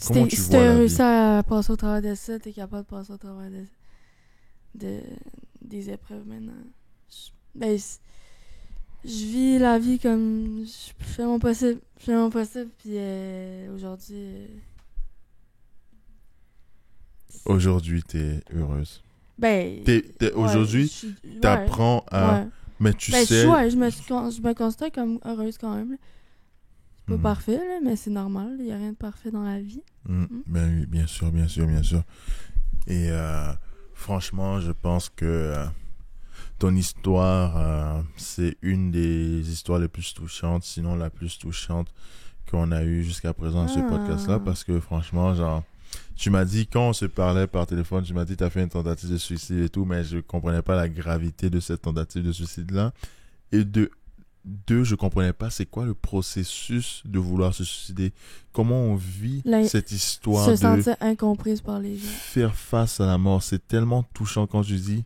Comment tu vois la vie? Si tu as réussi à passer au travers de ça, tu es capable de passer au travers des épreuves maintenant. Je vis la vie comme... Je fais mon possible. Puis aujourd'hui... Aujourd'hui, t'es heureuse. Aujourd'hui, t'apprends à... Ouais. Mais tu sais... je me considère comme heureuse quand même. C'est pas parfait, là, mais c'est normal. Il n'y a rien de parfait dans la vie. Ben oui, bien sûr. Et franchement, je pense que... ton histoire, c'est une des histoires les plus touchantes, sinon la plus touchante qu'on a eu jusqu'à présent ce podcast-là, parce que franchement, genre, tu m'as dit, quand on se parlait par téléphone, tu m'as dit, t'as fait une tentative de suicide et tout, mais je comprenais pas la gravité de cette tentative de suicide-là. Et deux, je comprenais pas c'est quoi le processus de vouloir se suicider. Comment on vit cette histoire se sentir incomprise par les gens. Faire face à la mort, c'est tellement touchant quand tu dis,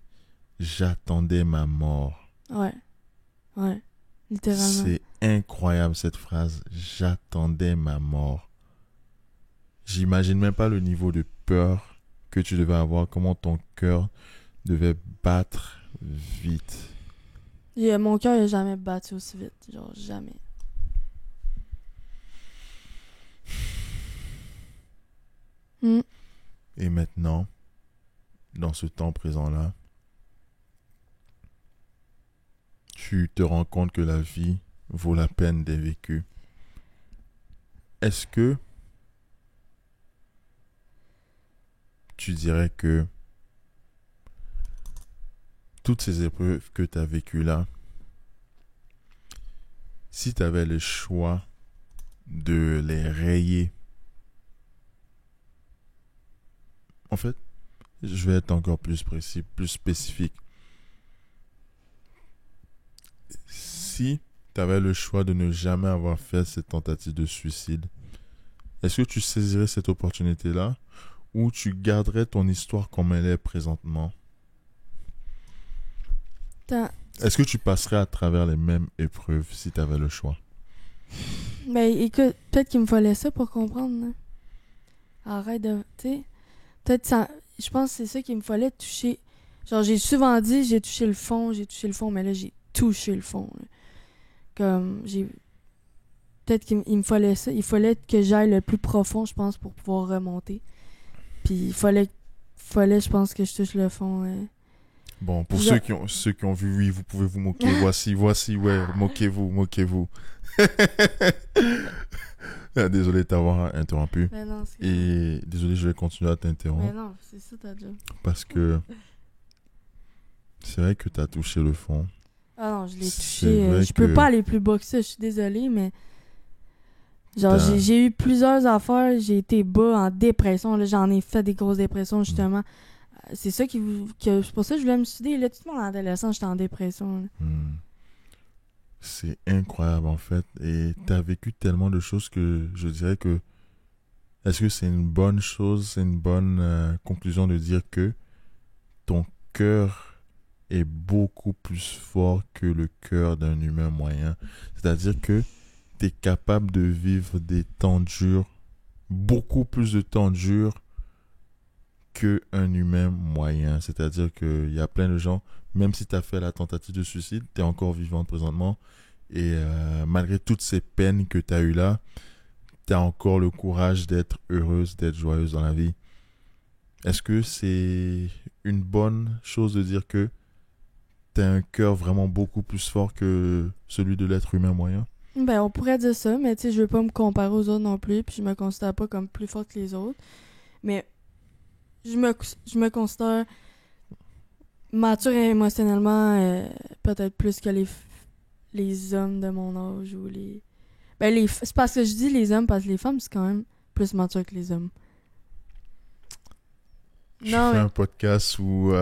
j'attendais ma mort. Ouais, littéralement. C'est incroyable cette phrase, j'attendais ma mort. J'imagine même pas le niveau de peur que tu devais avoir, comment ton cœur devait battre vite. Mon cœur n'a jamais battu aussi vite, genre jamais. Et maintenant, dans ce temps présent-là, tu te rends compte que la vie vaut la peine d'être vécue. Est-ce que tu dirais que toutes ces épreuves que tu as vécues là, si tu avais le choix de les rayer, en fait, je vais être encore plus précis, plus spécifique. Si tu avais le choix de ne jamais avoir fait cette tentative de suicide, est-ce que tu saisirais cette opportunité-là ou tu garderais ton histoire comme elle est présentement? Est-ce que tu passerais à travers les mêmes épreuves si tu avais le choix? Ben écoute, peut-être qu'il me fallait ça pour comprendre. Hein. Arrête de... Tu sais, peut-être ça... Je pense que c'est ça qu'il me fallait toucher. Genre, j'ai souvent dit, j'ai touché le fond, mais là, j'ai touché le fond. Là. Comme, j'ai... Peut-être qu'il me fallait ça. Il fallait que j'aille le plus profond, je pense, pour pouvoir remonter. Puis il fallait, je pense, que je touche le fond. Bon, pour ceux qui ont vu, oui, vous pouvez vous moquer. Voici, ouais, moquez-vous. Désolé de t'avoir interrompu. Non, et désolé, je vais continuer à t'interrompre. Mais non, c'est ça ta job. Parce que c'est vrai que t'as touché le fond. Ah non, je l'ai touché. Je peux pas aller plus bas que ça, je suis désolée, mais... Genre, j'ai eu plusieurs affaires, j'ai été bas en dépression, là, j'en ai fait des grosses dépressions, justement. C'est ça c'est pour ça que je voulais me suicider. Là, tout le monde en adolescent, j'étais en dépression. C'est incroyable, en fait. Et t'as vécu tellement de choses que je dirais que... Est-ce que c'est une bonne chose, c'est une bonne conclusion de dire que ton cœur est beaucoup plus fort que le cœur d'un humain moyen? C'est-à-dire que t'es capable de vivre des temps durs, beaucoup plus de temps durs qu'un humain moyen. C'est-à-dire qu'il y a plein de gens, même si tu as fait la tentative de suicide, tu es encore vivante présentement. Et malgré toutes ces peines que tu as eues là, tu as encore le courage d'être heureuse, d'être joyeuse dans la vie. Est-ce que c'est une bonne chose de dire que tu as un cœur vraiment beaucoup plus fort que celui de l'être humain moyen? Ben, on pourrait dire ça, mais tu sais, je veux pas me comparer aux autres non plus, puis je me considère pas comme plus forte que les autres. Mais je me considère mature émotionnellement, peut-être plus que les hommes de mon âge ou les... Ben, c'est parce que je dis les hommes, parce que les femmes, c'est quand même plus mature que les hommes. Je fais un podcast où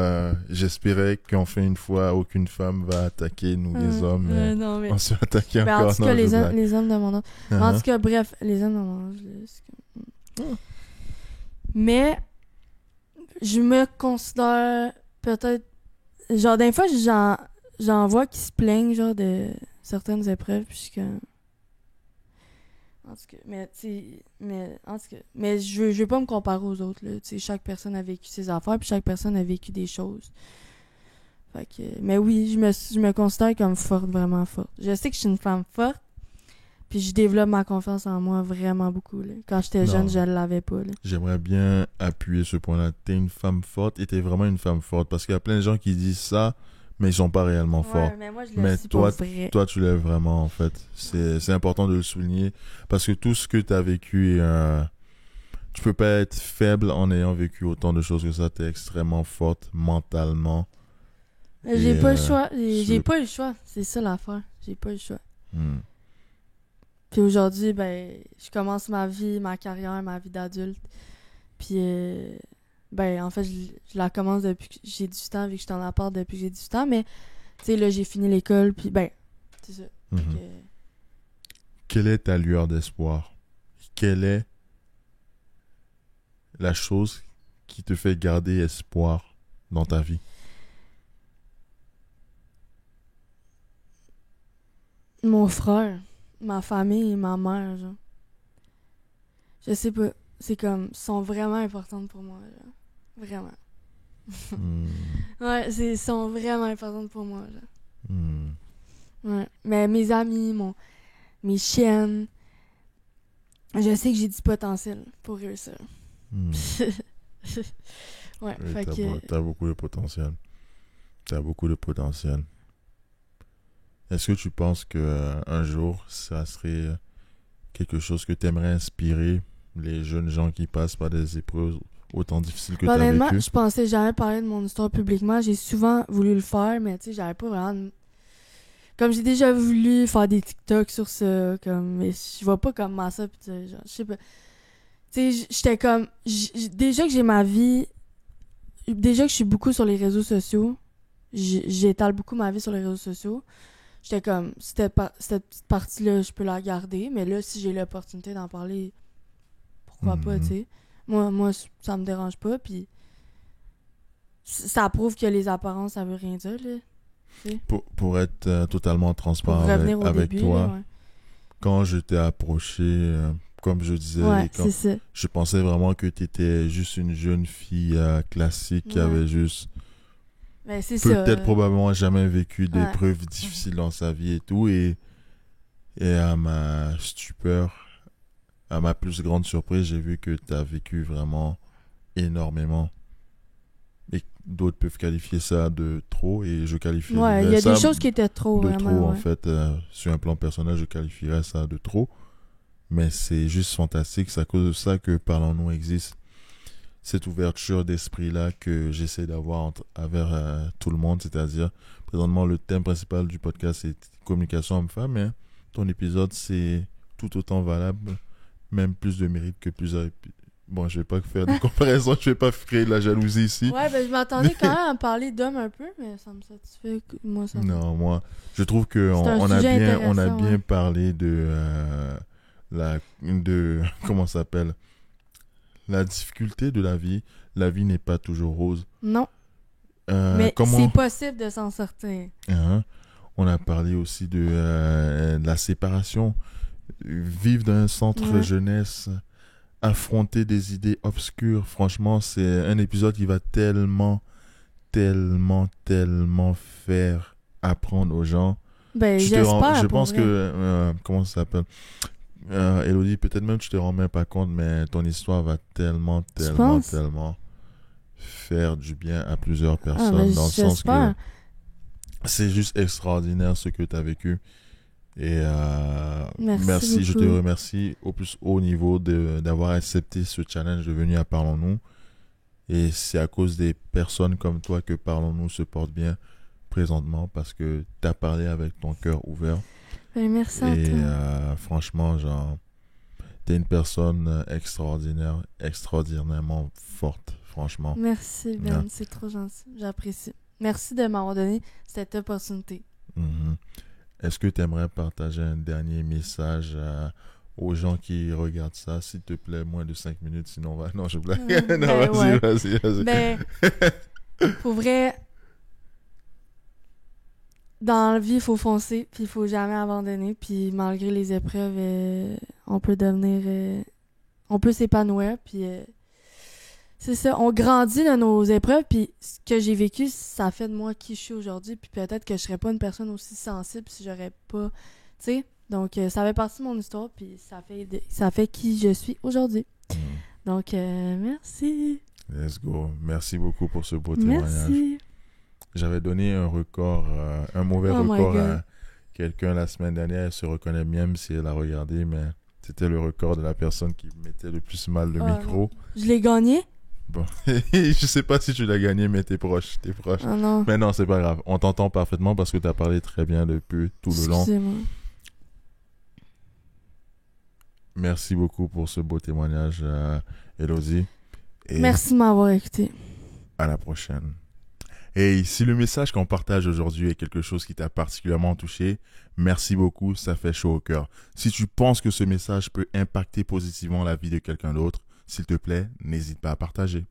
j'espérais qu'on fait une fois, aucune femme va attaquer nous les hommes. Non, mais... On se fait attaquer encore. En tout cas, les hommes de mon âge. En tout cas, bref, les hommes de mon âge. Mais je me considère peut-être... Genre, des fois, j'en vois qui se plaignent, genre, de certaines épreuves, puis je suis comme... En tout cas, mais je veux pas me comparer aux autres, là. Tu sais, chaque personne a vécu ses affaires, puis chaque personne a vécu des choses. Fait que... Mais oui, je me considère comme forte, vraiment forte. Je sais que je suis une femme forte, puis je développe ma confiance en moi vraiment beaucoup, là. Quand j'étais jeune, je l'avais pas, là. J'aimerais bien appuyer ce point-là. T'es une femme forte et t'es vraiment une femme forte. Parce qu'il y a plein de gens qui disent ça, mais ils sont pas réellement forts. Mais moi, je le suis pour vrai. Toi, tu l'es vraiment, en fait. C'est important de le souligner. Parce que tout ce que t'as vécu, tu peux pas être faible en ayant vécu autant de choses que ça. T'es extrêmement forte mentalement. J'ai pas le choix. J'ai pas le choix. C'est ça l'affaire. J'ai pas le choix. Puis aujourd'hui, ben, je commence ma vie, ma carrière, ma vie d'adulte. Puis, ben, en fait, je la commence depuis que j'ai 18 ans, vu que je suis en appart depuis que j'ai 18 ans. Mais, tu sais, là, j'ai fini l'école, puis, ben, c'est ça. Mm-hmm. Quelle est ta lueur d'espoir? Quelle est la chose qui te fait garder espoir dans ta vie? Mon frère, ma famille et ma mère, genre. Je sais pas. C'est comme, sont vraiment importantes pour moi, genre. Vraiment. Ouais, sont vraiment importantes pour moi, genre. Ouais. Mais mes amis, mes chiennes, je sais que j'ai du potentiel pour réussir. Ouais, oui, fait que... T'as beaucoup de potentiel. T'as beaucoup de potentiel. Est-ce que tu penses que un jour, ça serait quelque chose que tu aimerais inspirer les jeunes gens qui passent par des épreuves autant difficiles que tu as vécu? Honnêtement, je pensais jamais parler de mon histoire publiquement. J'ai souvent voulu le faire, mais tu sais, j'avais pas vraiment... Comme j'ai déjà voulu faire des TikTok sur ça, comme... Mais je vois pas comment ça, pis genre, je sais pas... Tu sais, j'étais comme... Déjà que j'ai ma vie... Déjà que je suis beaucoup sur les réseaux sociaux, j'étale beaucoup ma vie sur les réseaux sociaux. J'étais comme, cette petite partie-là, je peux la garder, mais là, si j'ai l'opportunité d'en parler, pourquoi pas, tu sais. Moi, ça me dérange pas, puis ça prouve que les apparences, ça veut rien dire, là. Pour être totalement transparent avec début, toi, là, ouais. Quand je t'ai approché, comme je disais, Ouais, c'est ça. je pensais vraiment que tu étais juste une jeune fille classique qui avait juste... Ben, c'est peut-être probablement jamais vécu d'épreuves difficiles dans sa vie et tout, et à ma stupeur, à ma plus grande surprise, j'ai vu que tu as vécu vraiment énormément, et d'autres peuvent qualifier ça de trop, et je qualifierais ça... Ouais, il y a des choses qui étaient trop, de vraiment, trop, ouais. en fait, sur un plan personnel, je qualifierais ça de trop, mais c'est juste fantastique, c'est à cause de ça que Parlons-nous existe. Cette ouverture d'esprit-là que j'essaie d'avoir envers tout le monde, c'est-à-dire, présentement, le thème principal du podcast, c'est communication homme-femme, mais ton épisode, c'est tout autant valable, même plus de mérite que plusieurs épisodes. Bon, je vais pas faire de comparaison, je vais pas créer de la jalousie ici. Ouais, ben je m'attendais quand même à parler d'hommes un peu, mais ça me satisfait. Moi, ça me... Non, moi, je trouve qu'on a bien parlé de comment ça s'appelle? La difficulté de la vie n'est pas toujours rose. Non. Mais c'est possible de s'en sortir. On a parlé aussi de la séparation, vivre dans un centre jeunesse, affronter des idées obscures. Franchement, c'est un épisode qui va tellement faire apprendre aux gens. Ben, j'espère. Je pense que... comment ça s'appelle? Elodie, peut-être même tu te rends même pas compte, mais ton histoire va tellement faire du bien à plusieurs personnes, dans le sens que c'est juste extraordinaire ce que tu as vécu. Et merci, je te remercie au plus haut niveau d'avoir accepté ce challenge de venir à Parlons-nous. Et c'est à cause des personnes comme toi que Parlons-nous se porte bien présentement, parce que tu as parlé avec ton cœur ouvert. Ben, merci à toi. Et franchement, genre, t'es une personne extraordinaire, extraordinairement forte, franchement. Merci, Ben, c'est trop gentil, j'apprécie. Merci de m'avoir donné cette opportunité. Est-ce que tu aimerais partager un dernier message aux gens qui regardent ça, s'il te plaît, moins de 5 minutes, sinon on va... Non, je blague. Non, vas-y. Ben, pour vrai... Dans la vie, il faut foncer, puis il faut jamais abandonner, puis malgré les épreuves, on peut devenir... on peut s'épanouir, puis... c'est ça, on grandit dans nos épreuves, puis ce que j'ai vécu, ça fait de moi qui je suis aujourd'hui, puis peut-être que je serais pas une personne aussi sensible si j'aurais pas... Tu sais, donc ça fait partie de mon histoire, puis ça fait qui je suis aujourd'hui. Donc, merci. Let's go. Merci beaucoup pour ce beau témoignage. Merci. J'avais donné un mauvais record à quelqu'un la semaine dernière. Elle se reconnaît même si elle a regardé, mais c'était le record de la personne qui mettait le plus mal le micro. Non. Je l'ai gagné? Bon, je sais pas si tu l'as gagné, mais t'es proche. Ah non. Mais non, c'est pas grave. On t'entend parfaitement parce que t'as parlé très bien depuis tout le long. Excusez-moi. Merci beaucoup pour ce beau témoignage, Elodie. Et merci de m'avoir écouté. à la prochaine. Et si le message qu'on partage aujourd'hui est quelque chose qui t'a particulièrement touché, merci beaucoup, ça fait chaud au cœur. Si tu penses que ce message peut impacter positivement la vie de quelqu'un d'autre, s'il te plaît, n'hésite pas à partager.